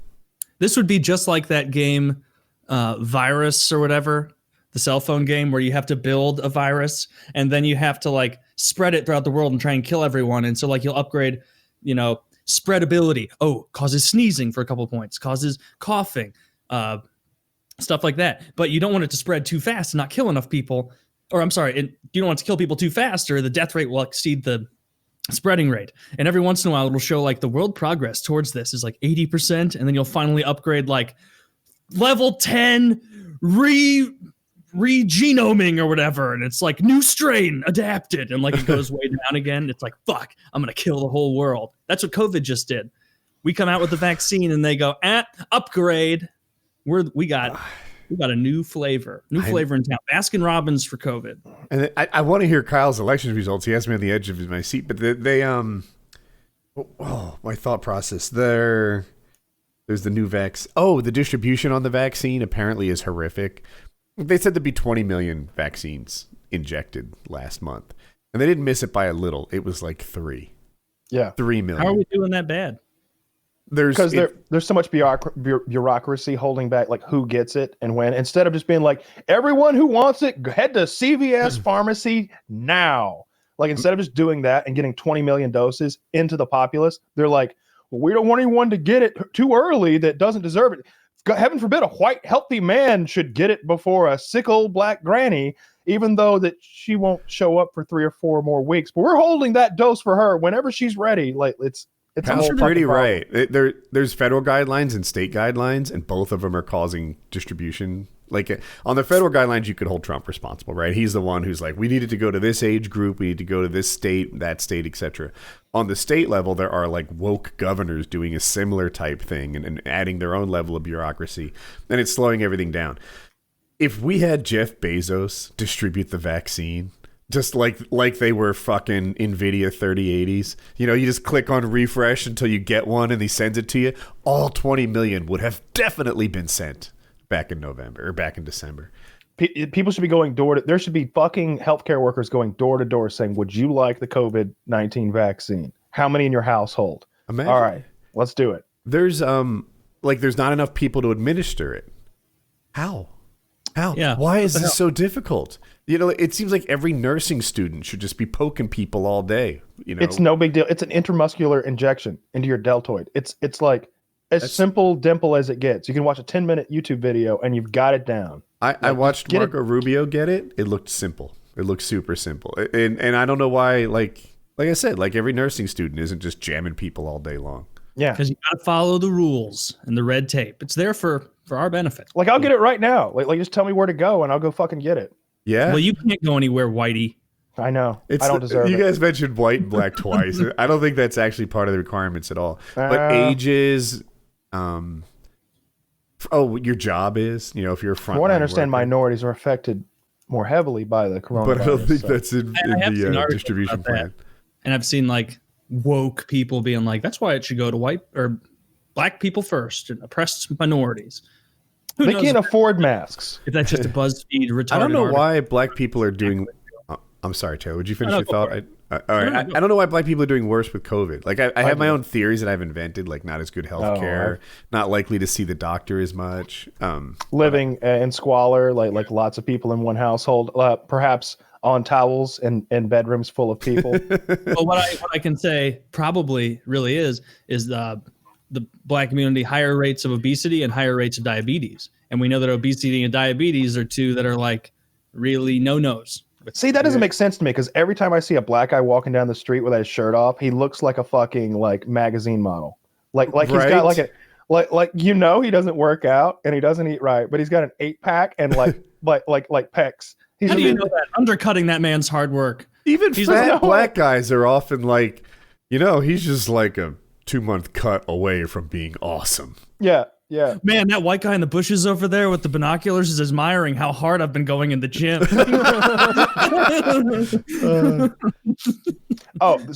This would be just like that game, Virus or whatever, the cell phone game where you have to build a virus and then you have to like spread it throughout the world and try and kill everyone. And so like you'll upgrade, spreadability. Oh, causes sneezing for a couple points, causes coughing, stuff like that. But you don't want it to spread too fast and not kill enough people. Or I'm sorry, you don't want it to kill people too fast or the death rate will exceed the spreading rate. And every once in a while it'll show like the world progress towards this is like 80%. And then you'll finally upgrade like level 10 re-genoming or whatever. And it's like new strain adapted. And like it goes way down again. It's like, fuck, I'm going to kill the whole world. That's what COVID just did. We come out with the vaccine and they go, upgrade. We got a new flavor in town. Baskin Robbins for COVID. And I want to hear Kyle's election results. He has me on the edge of my seat, but my thought process there. There's the new the distribution on the vaccine apparently is horrific. They said there'd be 20 million vaccines injected last month, and they didn't miss it by a little. It was like 3. Yeah. 3 million. How are we doing that bad? There's so much bureaucracy holding back like who gets it and when, instead of just being like, everyone who wants it, head to CVS pharmacy now. Like instead of just doing that and getting 20 million doses into the populace, they're like, well, we don't want anyone to get it too early that doesn't deserve it. Heaven forbid a white healthy man should get it before a sick old black granny, even though that she won't show up for 3 or 4 more weeks. But we're holding that dose for her whenever she's ready. Like it's pretty right. There's federal guidelines and state guidelines, and both of them are causing distribution. Like on the federal guidelines, you could hold Trump responsible, right? He's the one who's like, we needed to go to this age group, we need to go to this state, that state, etc. On the state level, there are like woke governors doing a similar type thing and adding their own level of bureaucracy, and it's slowing everything down. If we had Jeff Bezos distribute the vaccine, just like they were fucking NVIDIA 3080s. You just click on refresh until you get one and he sends it to you. All 20 million would have definitely been sent back in November or back in December. People should be going there should be fucking healthcare workers going door to door saying, would you like the COVID-19 vaccine? How many in your household? Imagine. All right, let's do it. There's there's not enough people to administer it. How? Yeah. Why is this so difficult? It seems like every nursing student should just be poking people all day. It's no big deal. It's an intramuscular injection into your deltoid. It's like simple dimple as it gets. You can watch a 10-minute YouTube video and you've got it down. I watched Marco Rubio get it. It looked simple. It looked super simple. And I don't know why, like I said, like every nursing student isn't just jamming people all day long. Yeah. Because you got to follow the rules and the red tape. It's there for our benefit. Like I'll get it right now. Like just tell me where to go and I'll go fucking get it. Yeah. Well, you can't go anywhere, Whitey. I know. I don't deserve it. You guys mentioned white and black twice. I don't think that's actually part of the requirements at all. But ages, your job is, if you're a front. From what I understand, minorities are affected more heavily by the coronavirus. But I don't think that's in the distribution plan. And I've seen like woke people being like, that's why it should go to white or black people first and oppressed minorities. Who They knows can't afford masks. if that's just a BuzzFeed retarded I don't know article. why black people are doing. I'm sorry, Taylor. Would you finish No, your go thought? for it. All right. I don't know why black people are doing worse with COVID. Like I have my do. own theories that I've invented, like not as good health care, not likely to see the doctor as much. Living in squalor, like lots of people in one household, perhaps on towels and bedrooms full of people. Well, what I can say probably really is the black community higher rates of obesity and higher rates of diabetes. And we know that obesity and diabetes are two that are like really no-nos. See, that doesn't make sense to me because every time I see a black guy walking down the street with his shirt off, he looks like a fucking like magazine model. Like he's got like a like he doesn't work out and he doesn't eat right, but he's got an 8-pack and like pecs. How do you know that? Undercutting that man's hard work. Even fat black guys are often like, he's just like a 2-month cut away from being awesome. Yeah. Yeah. Man, that white guy in the bushes over there with the binoculars is admiring how hard I've been going in the gym. So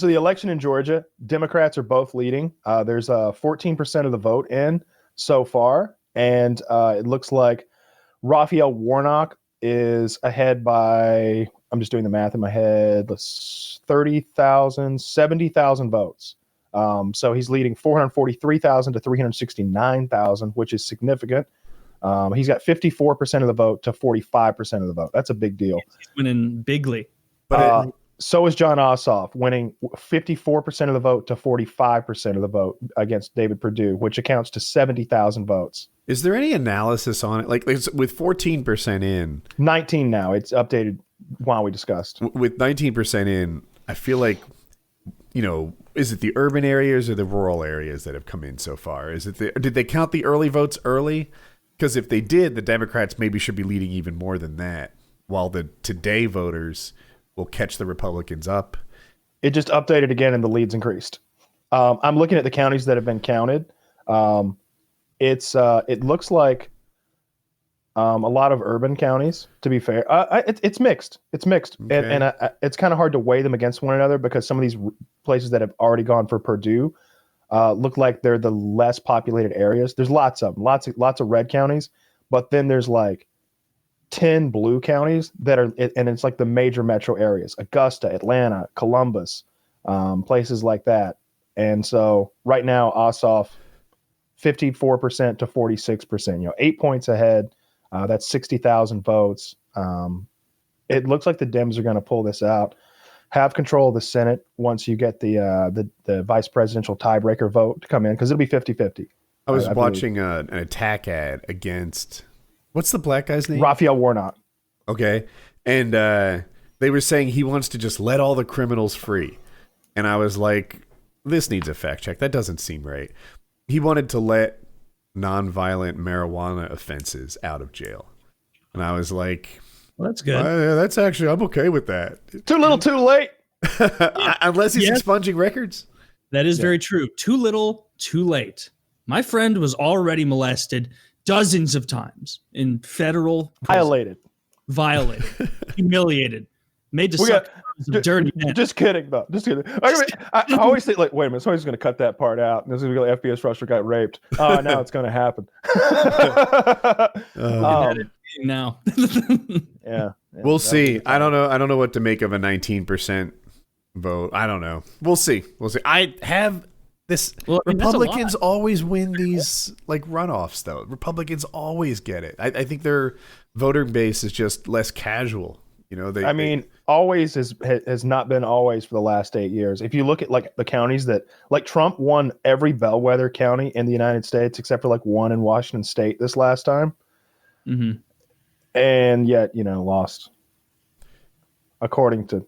the election in Georgia, Democrats are both leading. There's 14% of the vote in so far. And it looks like Raphael Warnock is ahead by, I'm just doing the math in my head, 70,000 votes. So he's leading 443,000 to 369,000, which is significant. He's got 54% of the vote to 45% of the vote. That's a big deal. He's winning bigly. But so is John Ossoff, winning 54% of the vote to 45% of the vote against David Perdue, which accounts to 70,000 votes. Is there any analysis on it? Like with 14% in, 19 now. It's updated while we discussed. With 19% in, I feel like, is it the urban areas or the rural areas that have come in so far? Did they count the early votes early? Because if they did, the Democrats maybe should be leading even more than that, while the today voters will catch the Republicans up. It just updated again and the leads increased. I'm looking at the counties that have been counted. It looks like a lot of urban counties, to be fair. It's mixed. It's mixed. Okay. And it's kind of hard to weigh them against one another because some of these places that have already gone for Purdue look like they're the less populated areas. There's lots of them, lots of red counties, but then there's like 10 blue counties that are, and it's like the major metro areas: Augusta, Atlanta, Columbus, places like that. And so right now, Ossoff, 54% to 46%, 8 points ahead. That's 60,000 votes. It looks like the Dems are going to pull this out, have control of the Senate once you get the vice presidential tiebreaker vote to come in, because it'll be 50-50. I was watching an attack ad against, what's the black guy's name? Raphael Warnock. Okay. And they were saying he wants to just let all the criminals free. And I was like, this needs a fact check. That doesn't seem right. He wanted to let nonviolent marijuana offenses out of jail. And I was like, well, that's good. Yeah, that's actually, I'm okay with that. Too little, too late. Unless he's expunging records. That is very true. Too little, too late. My friend was already molested dozens of times in federal prison. Violated, humiliated, made to suck some dirty men. Just kidding, though. Just kidding. I always think, like, wait a minute, somebody's going to cut that part out. And this is going to be like FPS Rusher got raped. Now it's going to happen. Now. Yeah. We'll see. I don't know what to make of a 19% vote. I don't know. We'll see. I have this. Well, Republicans always win these like runoffs, though. Republicans always get it. I think their voter base is just less casual. Always has not been always for the last 8 years. If you look at like the counties that, like, Trump won every bellwether county in the United States except for like one in Washington State this last time. Mm-hmm. And yet, lost. According to,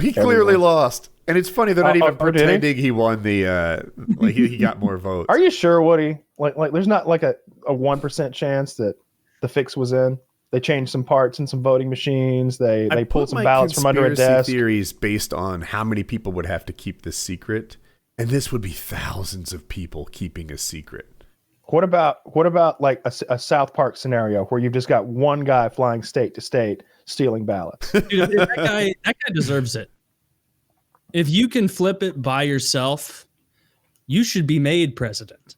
he clearly lost, and it's funny they're not even pretending he won the. He got more votes. Are you sure, Woody? Like, there's not like a 1% chance that the fix was in. They changed some parts in some voting machines. They pulled some ballots from under a desk. Theories based on how many people would have to keep this secret, and this would be thousands of people keeping a secret. What about like a South Park scenario where you've just got one guy flying state to state stealing ballots? Dude, that guy deserves it. If you can flip it by yourself, you should be made president.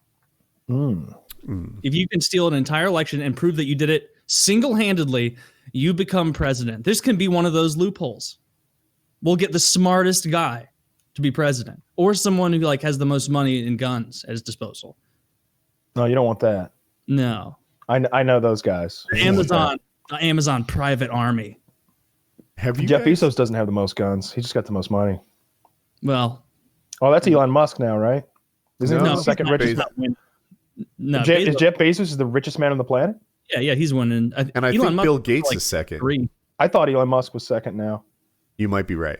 If you can steal an entire election and prove that you did it single-handedly, you become president. This can be one of those loopholes. We'll get the smartest guy to be president, or someone who like has the most money and guns at his disposal. No, you don't want that. No. I know those guys. Amazon private army. Have you Jeff guys- Bezos doesn't have the most guns. He just got the most money. Well, Oh, that's Elon Musk now, right? Isn't he No, the second he's not- richest? he's not winning. No, Is Jeff Bezos the richest man on the planet? Yeah, he's winning. And I think Bill Gates is second. 3. I thought Elon Musk was second now. You might be right.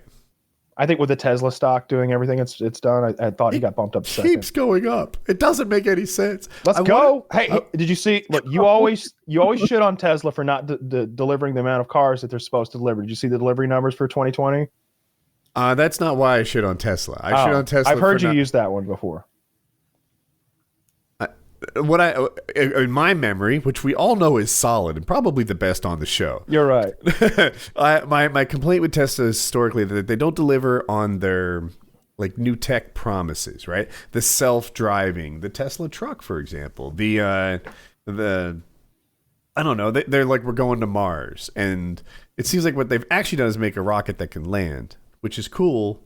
I think with the Tesla stock doing everything it's done, I thought he got bumped up to second. Keeps going up. It doesn't make any sense. Let's go. Hey, did you see? Look, you always shit on Tesla for not delivering the amount of cars that they're supposed to deliver. Did you see the delivery numbers for 2020? That's not why I shit on Tesla. I shit on Tesla. I've heard you use that one before. In my memory, which we all know is solid and probably the best on the show. You're right. My complaint with Tesla is historically that they don't deliver on their like new tech promises, right? The self-driving, the Tesla truck, for example, the I don't know. They're like, we're going to Mars, and it seems like what they've actually done is make a rocket that can land, which is cool.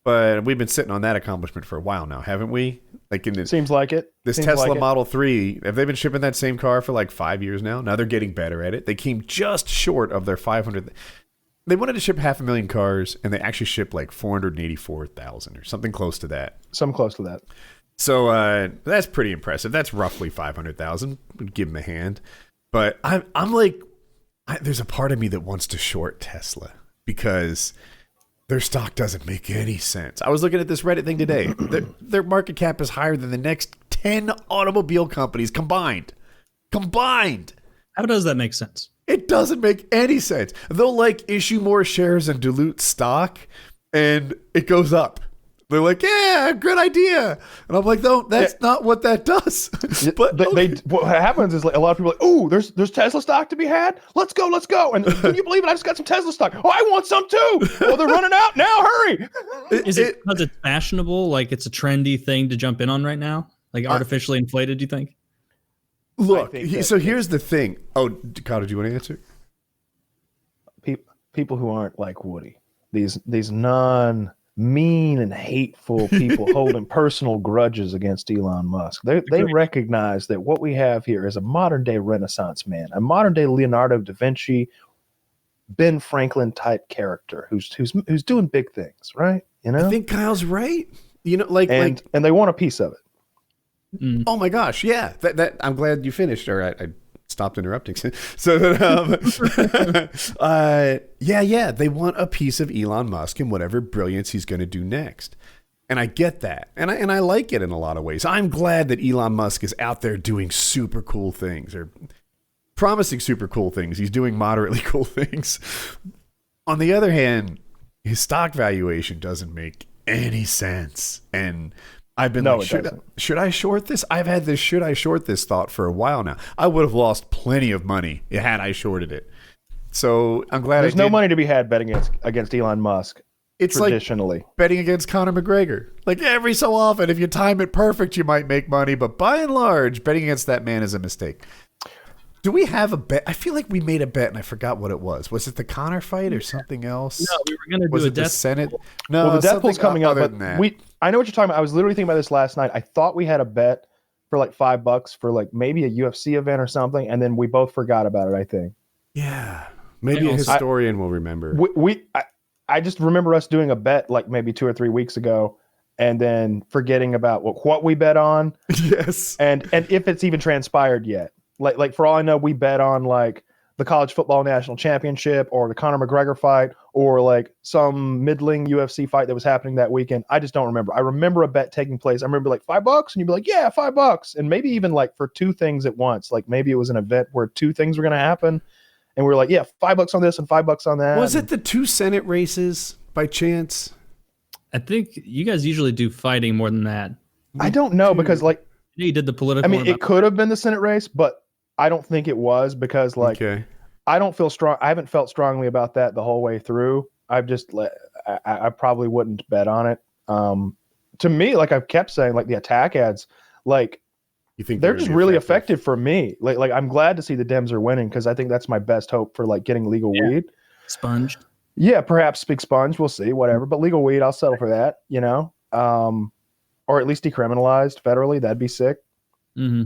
But we've been sitting on that accomplishment for a while now, haven't we? Like Seems like it. This Seems Tesla like it. Model 3, have they been shipping that same car for like 5 years now? Now they're getting better at it. They came just short of their 500. They wanted to ship 500,000 cars, and they actually shipped like 484,000 or something close to that. Something close to that. So that's pretty impressive. That's roughly 500,000. Would give them a hand. But I'm like, there's a part of me that wants to short Tesla because their stock doesn't make any sense. I was looking at this Reddit thing today. Their market cap is higher than the next 10 automobile companies combined. How does that make sense? It doesn't make any sense. They'll like issue more shares and dilute stock, and it goes up. They're like, yeah, good idea. And I'm like, no, that's not what that does. But what happens is like a lot of people are like, oh, there's Tesla stock to be had. Let's go. And can you believe it? I just got some Tesla stock. Oh, I want some too. Oh, they're running out now. Hurry. Is it because it's fashionable? Like it's a trendy thing to jump in on right now? Like artificially inflated, do you think? Look, here's the thing. Oh, Kyle, did you want to answer? People who aren't like Woody, these mean and hateful people holding personal grudges against Elon Musk. They recognize that what we have here is a modern day Renaissance man, a modern day Leonardo da Vinci, Ben Franklin type character who's doing big things, right? You know, I think Kyle's right. You know, and they want a piece of it. Oh my gosh, yeah. That I'm glad you finished. Or I stopped interrupting. So yeah, they want a piece of Elon Musk and whatever brilliance he's going to do next. And I get that. And I like it in a lot of ways. I'm glad that Elon Musk is out there doing super cool things or promising super cool things. He's doing moderately cool things. On the other hand, his stock valuation doesn't make any sense. And I've been should I short this? I've had this should I short this thought for a while now. I would have lost plenty of money had I shorted it. So I'm glad there's no money to be had betting against Elon Musk. It's traditionally like betting against Conor McGregor. Like every so often, if you time it perfect, you might make money. But by and large, betting against that man is a mistake. Do we have a bet? I feel like we made a bet and I forgot what it was. Was it the Conor fight or something else? No, we were going to do a death Senate. pool. No, well, the death pool's coming up. But that. I know what you're talking about. I was literally thinking about this last night. I thought we had a bet for like $5 for like maybe a UFC event or something, and then we both forgot about it. I think. Yeah, maybe a historian will remember. I just remember us doing a bet like maybe 2 or 3 weeks ago, and then forgetting about what we bet on. Yes, and if it's even transpired yet. Like for all I know, we bet on like the college football national championship or the Conor McGregor fight or like some middling UFC fight that was happening that weekend. I just don't remember. I remember a bet taking place. I remember like $5 and you'd be like, yeah, $5. And maybe even like for 2 things at once. Like maybe it was an event where 2 things were going to happen. And we were like, yeah, $5 on this and $5 on that. Was it the 2 Senate races by chance? I think you guys usually do fighting more than that. I don't know because like. You did the political. I mean, it could have been the Senate race, but I don't think it was because like I don't feel strong. I haven't felt strongly about that the whole way through. I probably wouldn't bet on it. To me, like I've kept saying, like the attack ads, like You think they're just really effective for me. Like I'm glad to see the Dems are winning because I think that's my best hope for like getting legal weed. Sponged. Yeah, perhaps Big Sponge. We'll see. Whatever, but legal weed, I'll settle for that. You know, or at least decriminalized federally. That'd be sick. Mm-hmm.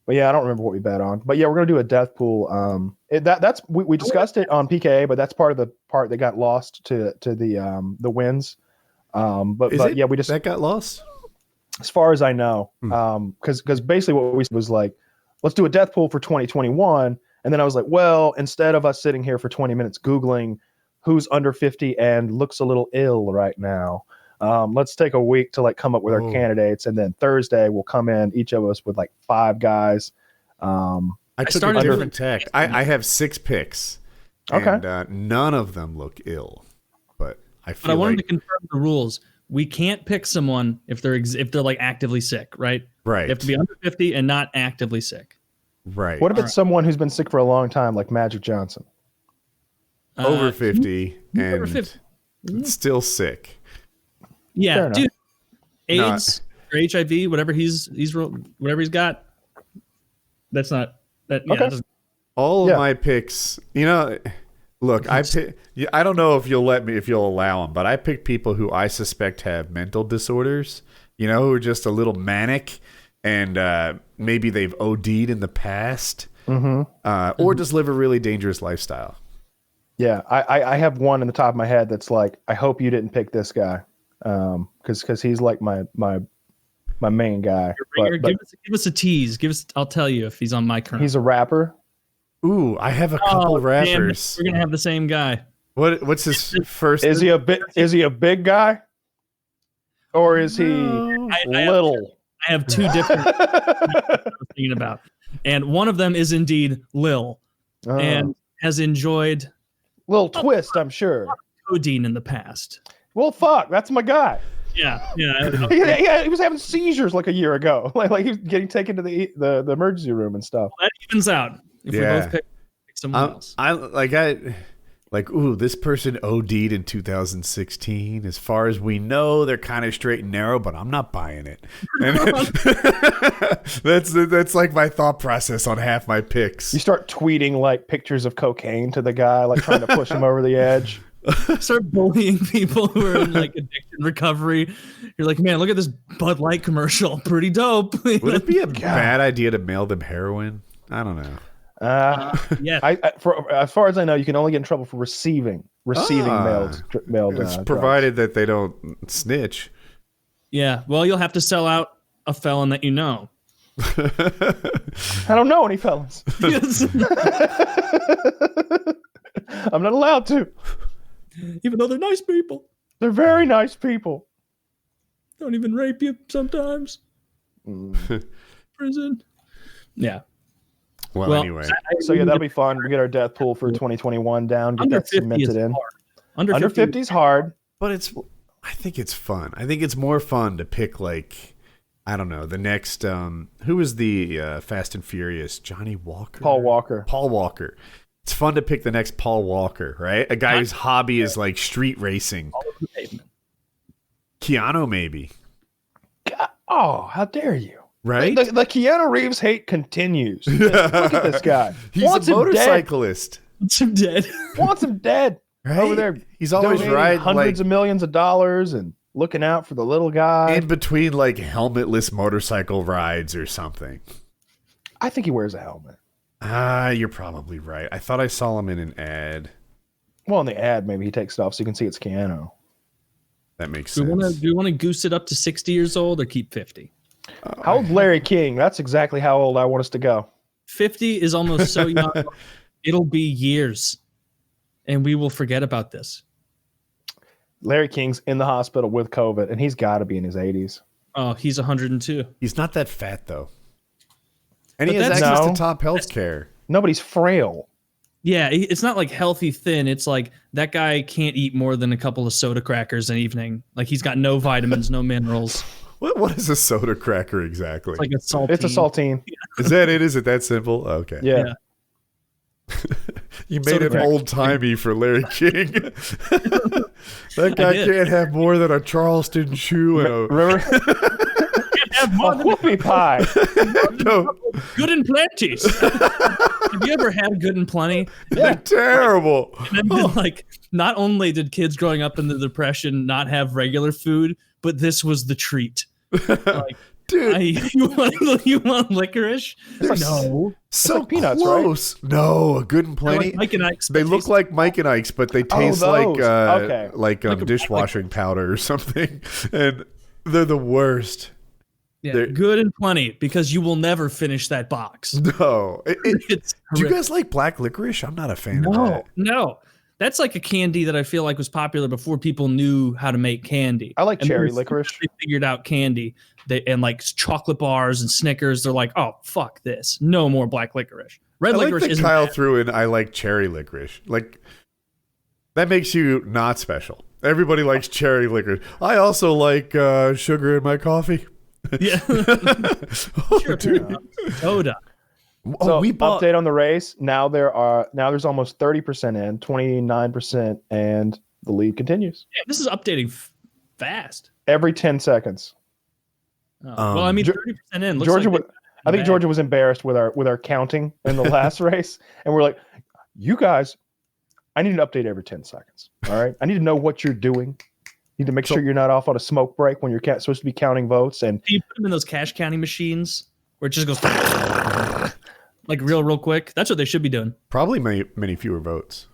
But yeah, I don't remember what we bet on. But yeah, we're gonna do a death pool. That's we discussed it on PKA, but that's part of the part that got lost to the wins. But yeah, we just that got lost. As far as I know, because basically what we said was like, let's do a death pool for 2021, and then I was like, well, instead of us sitting here for 20 minutes googling who's under 50 and looks a little ill right now, let's take a week to like come up with our candidates, and then Thursday we'll come in, each of us with like 5 guys. I took a different tack. I have 6 picks. Okay. And none of them look ill, but I feel But I wanted like to confirm the rules. We can't pick someone if they're like actively sick, right? right. They have to be under 50 and not actively sick. Right. What if it's someone who's been sick for a long time, like Magic Johnson? Over 50 and over 50. still sick. Yeah, dude. No. AIDS or HIV, whatever he's got. That's not that. Yeah, Okay. All of my picks, look, I don't know if you'll allow them, but I pick people who I suspect have mental disorders, who are just a little manic and maybe they've OD'd in the past or just live a really dangerous lifestyle. Yeah, I have one in the top of my head that's like, I hope you didn't pick this guy, because he's like my main guy. Give us a tease. I'll tell you if he's on my current. He's a rapper. Ooh, I have a couple rappers. We're gonna have the same guy. What's his first? Is he a big guy, or is he little? I have 2 different I was thinking about, and one of them is indeed Lil, and has enjoyed Little Twist, I'm sure. codeine in the past. Well, fuck, that's my guy. Yeah. He was having seizures like a year ago. Like he was getting taken to the emergency room and stuff. That evens out if we both pick someone else. Ooh, this person OD'd in 2016. As far as we know, they're kind of straight and narrow, but I'm not buying it. And that's like my thought process on half my picks. You start tweeting like pictures of cocaine to the guy, like trying to push him over the edge. Start bullying people who are in like addiction recovery. You're like, man, look at this Bud Light commercial. Pretty dope. Would it be a bad idea to mail them heroin? I don't know. Yeah. As far as I know, you can only get in trouble for receiving mailed. It's provided that they don't snitch. Yeah. Well, you'll have to sell out a felon that you know. I don't know any felons. I'm not allowed to. Even though they're nice people. They're very nice people. Don't even rape you sometimes. Prison. Yeah. Well, anyway. So yeah, that'll be fun. We get our death pool for 2021 down. Get Under that cemented in. Hard. Under 50 is hard. But I think it's fun. I think it's more fun to pick like, I don't know, the next, who was the Fast and Furious? Johnny Walker? Paul Walker. It's fun to pick the next Paul Walker, right? A guy whose hobby is like street racing. Keanu, maybe. Oh, how dare you! Right? The Keanu Reeves hate continues. Look at this guy. He's a motorcyclist. Wants him dead. Wants him dead. Right? Over there. He's always riding hundreds of millions of dollars and looking out for the little guy. In between like helmetless motorcycle rides or something. I think he wears a helmet. You're probably right. I thought I saw him in an ad. Well, in the ad, maybe he takes it off so you can see it's Keanu. That makes sense. Do we want to goose it up to 60 years old or keep 50? How old's Larry King? That's exactly how old I want us to go. 50 is almost so young. It'll be years, and we will forget about this. Larry King's in the hospital with COVID, and he's got to be in his 80s. Oh, he's 102. He's not that fat, though. And he has access to top health care. Nobody's frail. Yeah, it's not like healthy thin. It's like that guy can't eat more than a couple of soda crackers an evening. Like he's got no vitamins, no minerals. What is a soda cracker exactly? It's like a saltine. It's a saltine. Is that it? Is it that simple? Okay. Yeah. You made it old timey for Larry King. That guy can't have more than a Charleston chew and a Remember? Have more than Whoopie pie. no, good and plenty. Have you ever had good and plenty? they're terrible. And then been like, not only did kids growing up in the Depression not have regular food, but this was the treat. Like, Dude, you want licorice? Like, No. so like peanuts, close. No, a good and plenty. Like Mike and Ike's. They look like Mike and Ike's, but they taste those. Okay. like dishwashing powder or something, and they're the worst. Yeah, They're- good and plenty, because you will never finish that box. No, It's do you horrific. guys like black licorice? I'm not a fan of No, that. no. That's like a candy that I feel like was popular before people knew how to make candy. I like And cherry then licorice. They figured out candy, and like chocolate bars and Snickers. They're like, oh, fuck this. No more black licorice. Red I like licorice that isn't Kyle bad. threw in. I like cherry licorice. Like that makes you not special. Everybody likes cherry licorice. I also like sugar in my coffee. Yeah. Oh, Sure. dude. Soda. Oh, So we bought. update on the race. Now there's almost 30% in, 29%, and the lead continues Yeah, this is updating fast. every 10 seconds. Oh, well, I mean, 30% in. Looks Georgia, like I think Georgia was embarrassed with our counting in the last race, and we're like, you guys, I need an update every 10 seconds. All right, I need to know what you're doing. You need to make sure you're not off on a smoke break when you're supposed to be counting votes. And Do you put them in those cash counting machines where it just goes like real quick? That's what they should be doing. Probably many fewer votes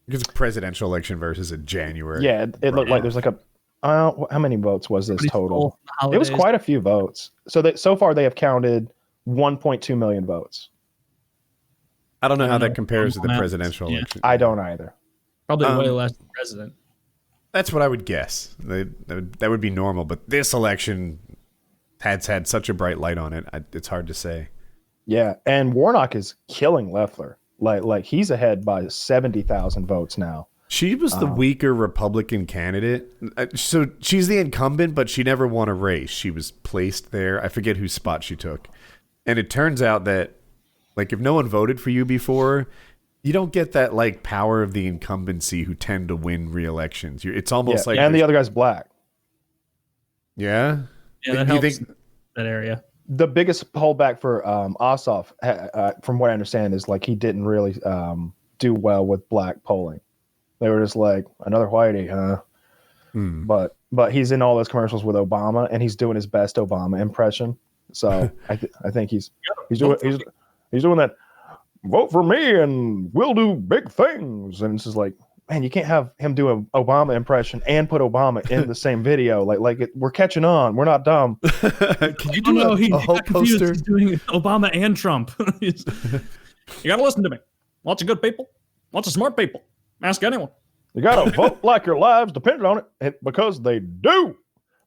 because presidential election versus a January. yeah, it looked like there's like a how many votes was this Pretty total? full It was holidays. quite a few votes. So far they have counted 1.2 million votes. I don't know how I don't that know. compares to the Yeah. presidential election. I don't either. Probably way Um, less than president. That's what I would guess. That would be normal, but this election has had such a bright light on it. It's hard to say. Yeah, and Warnock is killing Loeffler. Like he's ahead by 70,000 votes now. She was the weaker Republican candidate. So she's the incumbent, but she never won a race. She was placed there. I forget whose spot she took. And it turns out that, like, if no one voted for you before, you don't get that, like, power of the incumbency who tend to win re-elections. It's almost like... and the other guy's black. Yeah? Yeah, that Do you helps think... that area. The biggest holdback for Ossoff, from what I understand, is like he didn't really do well with black polling. They were just like, another whitey, huh? But he's in all those commercials with Obama, and he's doing his best Obama impression. So I think he's doing that. Vote for me, and we'll do big things. And it's just like, man, you can't have him do an Obama impression and put Obama in the same video. We're catching on. We're not dumb. Can you do he a whole got confused. poster? He's doing Obama and Trump. You got to listen to me. Lots of good people. Lots of smart people. Ask anyone. You gotta vote like your lives depended on it, because they do.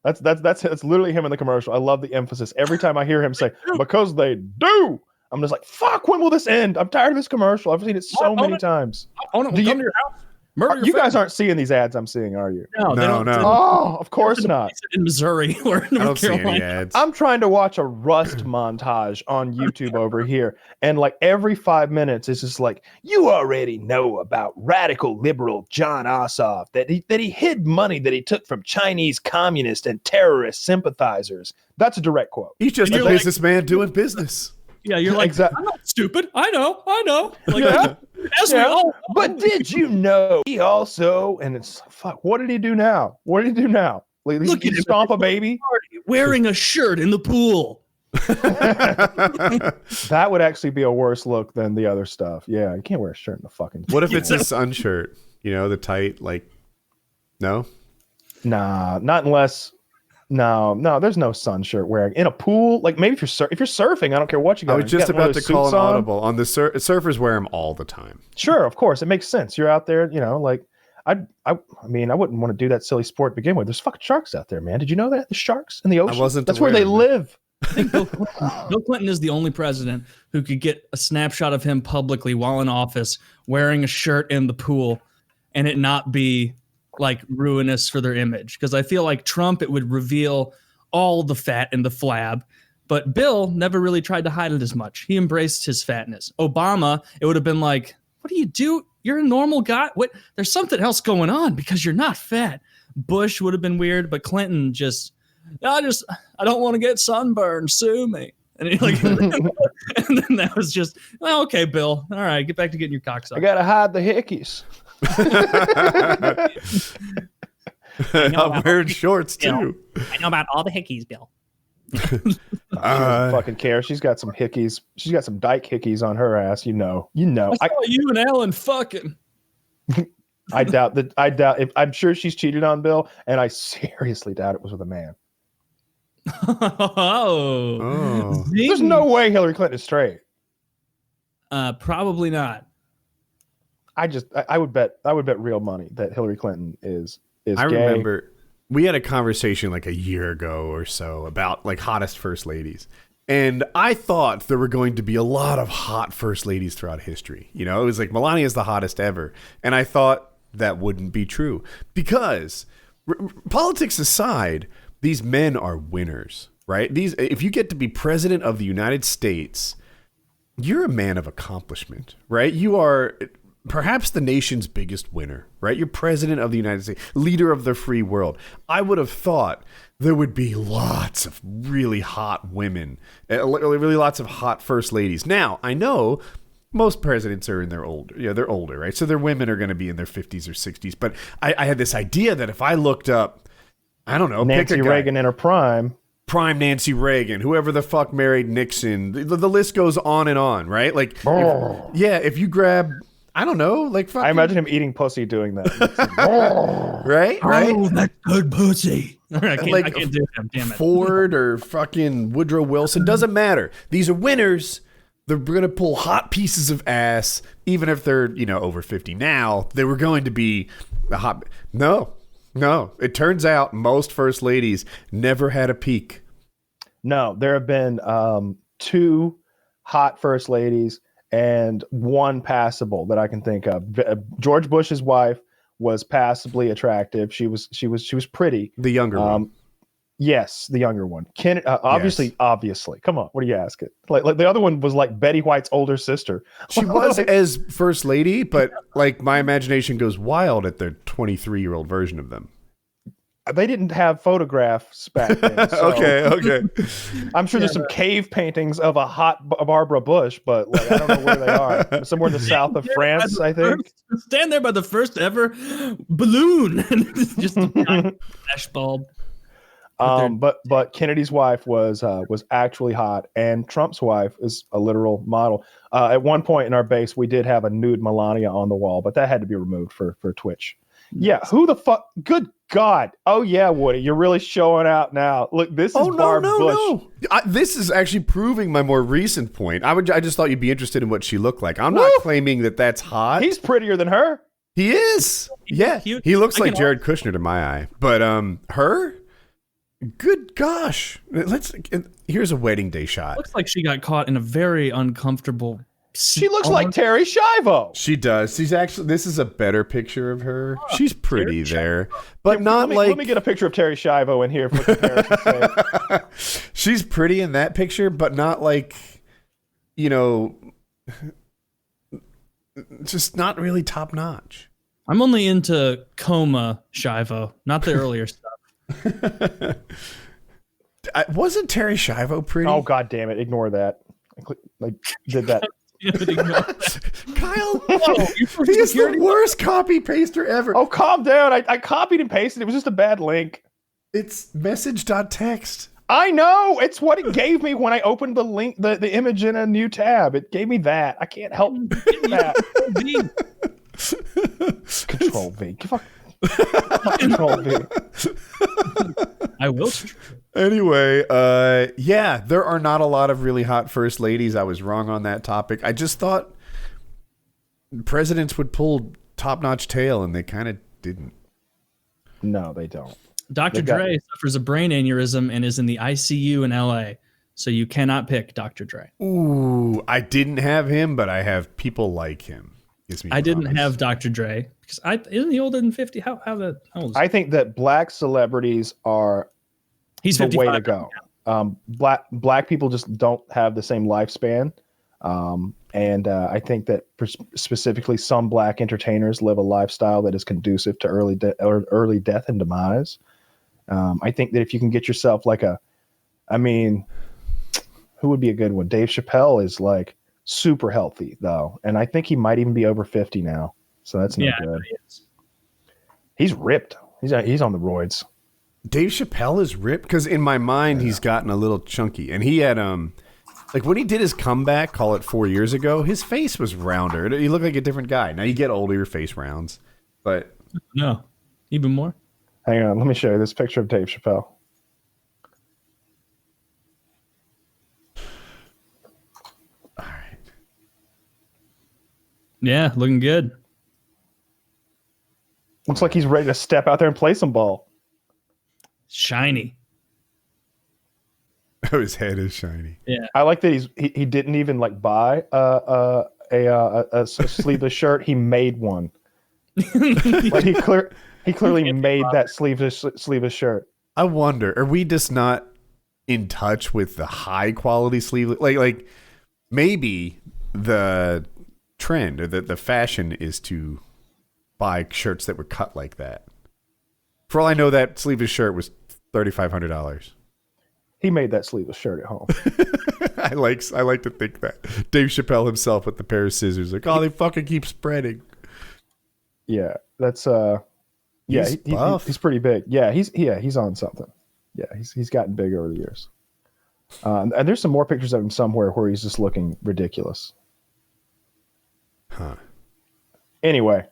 That's literally him in the commercial. I love the emphasis every time I hear him say because they do. I'm just like, fuck. When will this end? I'm tired of this commercial. I've seen it so many times. Opponent will come to your house. Murder your You guys family. aren't seeing these ads I'm seeing, are you? No, they No, don't. no. Oh, of course not. In Missouri or in I don't North see any Carolina. ads. I'm trying to watch a Rust montage on YouTube over here, and like every 5 minutes, it's just like, you already know about radical liberal John Ossoff, that he hid money that he took from Chinese communist and terrorist sympathizers. That's a direct quote. He's just a you're like- businessman doing business. Yeah, you're like, Exact- I'm not stupid. I know. Like, Yeah. as we Yeah. all know. But did you know he also? And it's fuck. What did he do now? What did he do now? Like, Look he at him. stomp a baby. wearing a shirt in the pool. That would actually be a worse look than the other stuff. Yeah, you can't wear a shirt in the fucking. What if it's a sun shirt? You know, the tight, like, no? Nah, not unless. No, there's no sun shirt wearing in a pool. Like maybe if you're surfing, I don't care what you got. I was You just got one of about to those call an suits on. audible. On the surfers wear them all the time. Sure, of course, it makes sense. You're out there, like I mean, I wouldn't want to do that silly sport to begin with. There's fucking sharks out there, man. Did you know that? The sharks in the ocean. wasn't That's where they aware. live. I think Bill Clinton is the only president who could get a snapshot of him publicly while in office wearing a shirt in the pool and it not be like ruinous for their image. Because I feel like Trump, it would reveal all the fat in the flab. But Bill never really tried to hide it as much. He embraced his fatness. Obama, it would have been like, what do you do? You're a normal guy. What? There's something else going on because you're not fat. Bush would have been weird, but Clinton I don't want to get sunburned. Sue me. And he like, and then that was just, well, okay, Bill. All right, get back to getting your cock sucked. I gotta hide the hickeys. I'm wearing shorts too. I know about all the hickeys, Bill. She doesn't fucking care. She's got some hickeys. She's got some dyke hickeys on her ass. You know. I saw you and Alan fucking. I doubt that. I'm sure she's cheated on Bill, and I seriously doubt it was with a man. Oh. There's no way Hillary Clinton is straight. Probably not. I would bet real money that Hillary Clinton is I gay. remember we had a conversation like a year ago or so about like hottest first ladies. And I thought there were going to be a lot of hot first ladies throughout history. You know, it was like Melania's the hottest ever. And I thought that wouldn't be true because politics aside, these men are winners, right? If you get to be president of the United States, you're a man of accomplishment, right? You are perhaps the nation's biggest winner, right? You're president of the United States, leader of the free world. I would have thought there would be lots of really hot women, really lots of hot first ladies. Now, I know most presidents are in their older, they're older, right? So their women are going to be in their 50s or 60s. But I had this idea that if I looked up, I don't know, Nancy Reagan in her prime Nancy Reagan, whoever the fuck married Nixon, the list goes on and on, right? Like, if you grab, I don't know, like fucking, I imagine him eating pussy doing that. right? Oh, that's good pussy. I can't do him, damn it. Ford or fucking Woodrow Wilson, doesn't matter. These are winners. They're going to pull hot pieces of ass, even if they're, over 50 now. They were going to be a hot. No, it turns out most first ladies never had a peak. No, there have been 2 hot first ladies and 1 passable that I can think of. George Bush's wife was passably attractive. She was pretty. The younger one. Yes, the younger one. Obviously. Come on, what are you asking? Like the other one was like Betty White's older sister. She was as first lady, but like my imagination goes wild at their 23-year-old version of them. They didn't have photographs back then. So Okay. I'm sure there's some cave paintings of a hot Barbara Bush, but like I don't know where they are. Somewhere in the south of France, I think. Stand there by the first ever balloon, just a giant flash bulb. But Kennedy's wife was actually hot, and Trump's wife is a literal model. At one point in our base, we did have a nude Melania on the wall, but that had to be removed for Twitch. Yeah, who the fuck? Good God! Oh yeah, Woody, you're really showing out now. Look, this is Barb Bush. No. This is actually proving my more recent point. I just thought you'd be interested in what she looked like. I'm not claiming that that's hot. He's prettier than her. He is. Yeah, he looks like Jared Kushner to my eye, but her. Good gosh. Here's a wedding day shot. Looks like she got caught in a very uncomfortable. She looks like Terry Schiavo. She does. This is a better picture of her. She's pretty there, but not like. Let me get a picture of Terry Schiavo in here for comparison's sake. She's pretty in that picture, but not like, just not really top notch. I'm only into coma Schiavo, not the earlier stuff. Wasn't Terry Schiavo pretty? Oh God damn it! Ignore that. Like did that. Kyle, he's the worst copy paster ever. Oh, calm down. I copied and pasted. It was just a bad link. It's message.txt. I know. It's what it gave me when I opened the link, the image in a new tab. It gave me that. I can't help that. Control V. Control V. I will. Anyway, there are not a lot of really hot first ladies. I was wrong on that topic. I just thought presidents would pull top-notch tail, and they kind of didn't. No, they don't. Dr. Dre suffers a brain aneurysm and is in the ICU in LA, so you cannot pick Dr. Dre. Ooh, I didn't have him, but I have people like him. I didn't have Dr. Dre because isn't he older than 50? How old is he? I think that black celebrities are He's the 55. way to go. Black people just don't have the same lifespan. And I think that specifically some black entertainers live a lifestyle that is conducive to early death and demise. I think that if you can get yourself who would be a good one? Dave Chappelle is like super healthy though, and I think he might even be over 50 now. So that's not good. He's ripped. He's on the roids. Dave Chappelle is ripped because in my mind he's gotten a little chunky, and he had like when he did his comeback, call it 4 years ago, his face was rounder. He looked like a different guy. Now you get older, your face rounds, but no, even more. Hang on, let me show you this picture of Dave Chappelle. All right. Yeah, looking good. Looks like he's ready to step out there and play some ball. Shiny. Oh, his head is shiny. Yeah. I like that he didn't even like buy a sleeveless shirt. He made one. Like he clearly made that sleeveless shirt. I wonder, are we just not in touch with the high quality sleeveless? Like maybe the trend or the fashion is to buy shirts that were cut like that. For all I know, that sleeveless shirt was $3,500. He made that sleeveless shirt at home. I like to think that Dave Chappelle himself with the pair of scissors, like, oh, they fucking keep spreading. Yeah, that's He's buff. he's pretty big. Yeah, he's on something. Yeah, he's gotten big over the years. And there's some more pictures of him somewhere where he's just looking ridiculous. Huh. Anyway,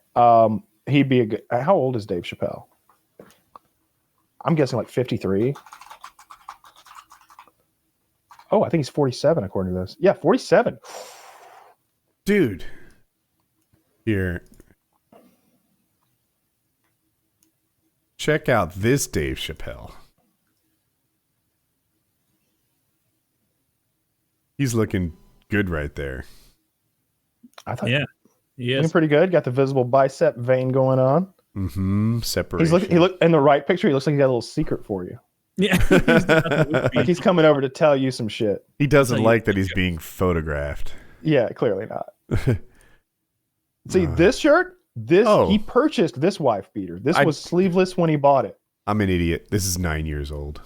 he'd be a good. How old is Dave Chappelle? I'm guessing like 53. Oh, I think he's 47 according to this. Yeah, 47. Dude. Here. Check out this Dave Chappelle. He's looking good right there. I thought, Yeah, he looking is. pretty good. Got the visible bicep vein going on. Mm-hmm. Separation. He look in the right picture. He looks like he got a little secret for you. Yeah. Like he's coming over to tell you some shit. He doesn't So like that he's being photographed. Yeah, clearly not. See, this shirt, he purchased this wife beater. This was sleeveless when he bought it. I'm an idiot. This is 9 years old.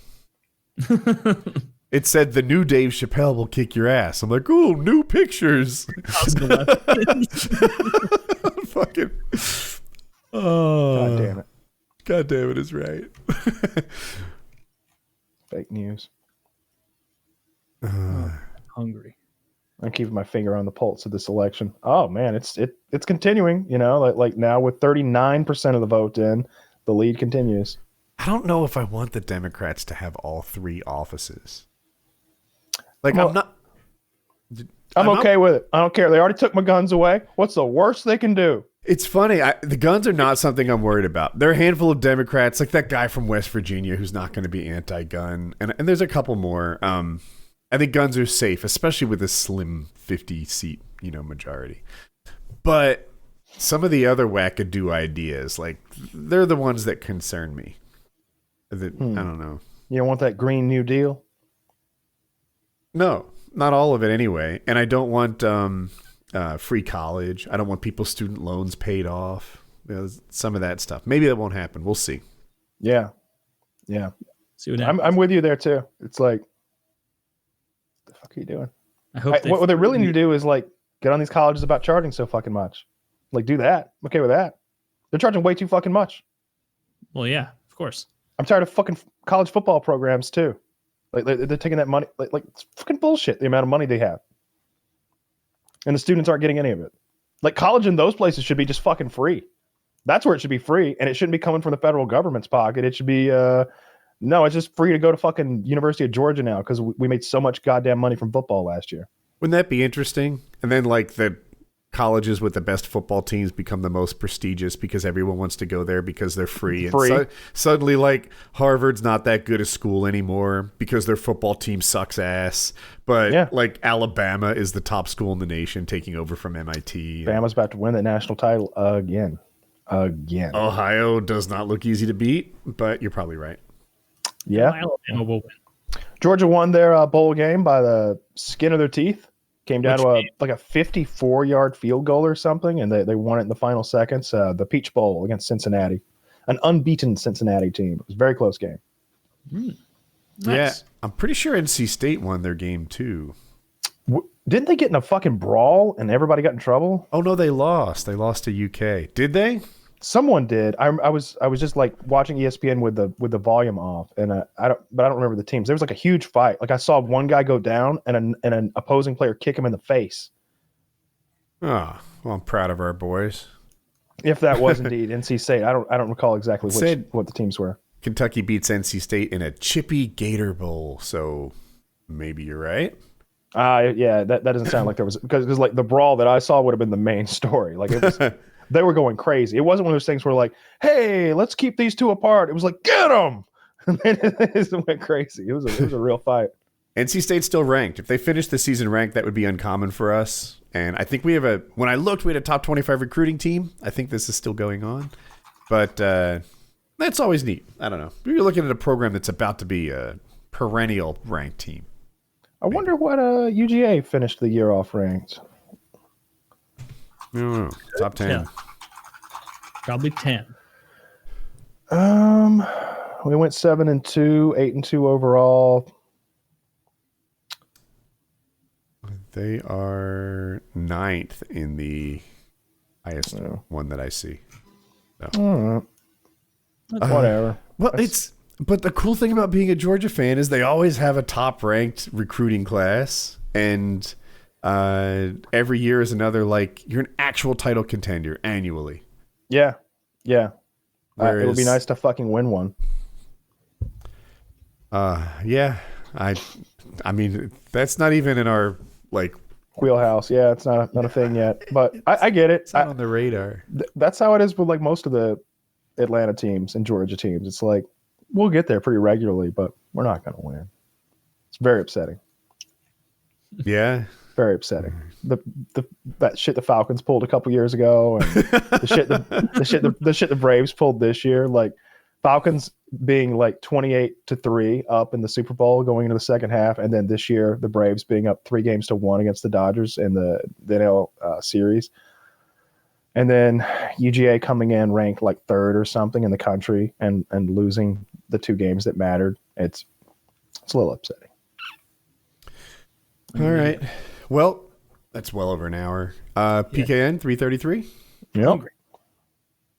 It said the new Dave Chappelle will kick your ass. I'm like, ooh, new pictures. Fucking. Oh. God damn it. God damn it is right. Fake news. Hungry. I'm keeping my finger on the pulse of this election. Oh man, it's continuing. You know, like now with 39% of the vote in, the lead continues. I don't know if I want the Democrats to have all three offices. Like, Well, I'm okay with it. I don't care. They already took my guns away. What's the worst they can do? It's funny. The guns are not something I'm worried about. There are a handful of Democrats, like that guy from West Virginia, who's not going to be anti-gun, and there's a couple more. I think guns are safe, especially with a slim 50-seat, majority. But some of the other wackadoo ideas, like they're the ones that concern me. I don't know. You don't want that Green New Deal? No, not all of it anyway. And I don't want free college. I don't want people's student loans paid off. Some of that stuff. Maybe that won't happen. We'll see. Yeah. See what happens. I'm with you there too. It's like, what the fuck are you doing? I hope What they really need to do is like get on these colleges about charging so fucking much. Like do that. I'm okay with that. They're charging way too fucking much. Well, yeah, of course. I'm tired of fucking college football programs too. Like they're taking that money, like it's fucking bullshit. The amount of money they have, and the students aren't getting any of it. Like college in those places should be just fucking free. That's where it should be free, and it shouldn't be coming from the federal government's pocket. It should be no, it's just free to go to fucking University of Georgia now because we made so much goddamn money from football last year. Wouldn't that be interesting? And then like the colleges with the best football teams become the most prestigious because everyone wants to go there because they're free. And suddenly, like, Harvard's not that good a school anymore because their football team sucks ass. But, like, Alabama is the top school in the nation, taking over from MIT. Bama's about to win the national title again. Ohio does not look easy to beat, but you're probably right. Yeah. Alabama will win. Georgia won their bowl game by the skin of their teeth. Came down to a 54-yard field goal or something, and they won it in the final seconds. The Peach Bowl against Cincinnati, an unbeaten Cincinnati team. It was a very close game. Nice. Yeah, I'm pretty sure NC State won their game too. Didn't they get in a fucking brawl and everybody got in trouble? Oh no, they lost. They lost to UK. Did they? Someone did. I was just like watching ESPN with the volume off, and I don't remember the teams. There was like a huge fight. Like I saw one guy go down and an opposing player kick him in the face. Oh, well, I'm proud of our boys. If that was indeed NC State, I don't recall exactly what the teams were. Kentucky beats NC State in a Chippy Gator Bowl, so maybe you're right. Yeah, that doesn't sound like there was because like the brawl that I saw would have been the main story. Like it was. They were going crazy. It wasn't one of those things where like, hey, let's keep these two apart. It was like, get them. And then it just went crazy. It was a real fight. NC State's still ranked. If they finish the season ranked, that would be uncommon for us. And I think we have when I looked, we had a top 25 recruiting team. I think this is still going on. But that's always neat. I don't know. You're looking at a program that's about to be a perennial ranked team. I wonder what UGA finished the year off ranked. I don't know. Top 10. Yeah. Probably 10. We went 7-2, 8-2 overall. They are 9th in the highest one that I see. So. Whatever. Well, but the cool thing about being a Georgia fan is they always have a top ranked recruiting class, and every year is another, like, you're an actual title contender annually. Yeah. It would be Whereas- nice to fucking win one. Yeah. I mean, that's not even in our, like, Wheelhouse. Yeah, it's not a thing yet. But I get it. it's not on the radar. That's how it is with like most of the Atlanta teams and Georgia teams. It's like we'll get there pretty regularly, but we're not going to win. It's very upsetting. Yeah. Very upsetting. That shit the Falcons pulled a couple years ago, and the shit the Braves pulled this year. Like Falcons being like 28-3 up in the Super Bowl going into the second half, and then this year the Braves being up 3-1 against the Dodgers in the NL series, and then UGA coming in ranked like third or something in the country and losing the 2 games that mattered. It's a little upsetting. All right. Well, that's well over an hour. PKN 333. Yep.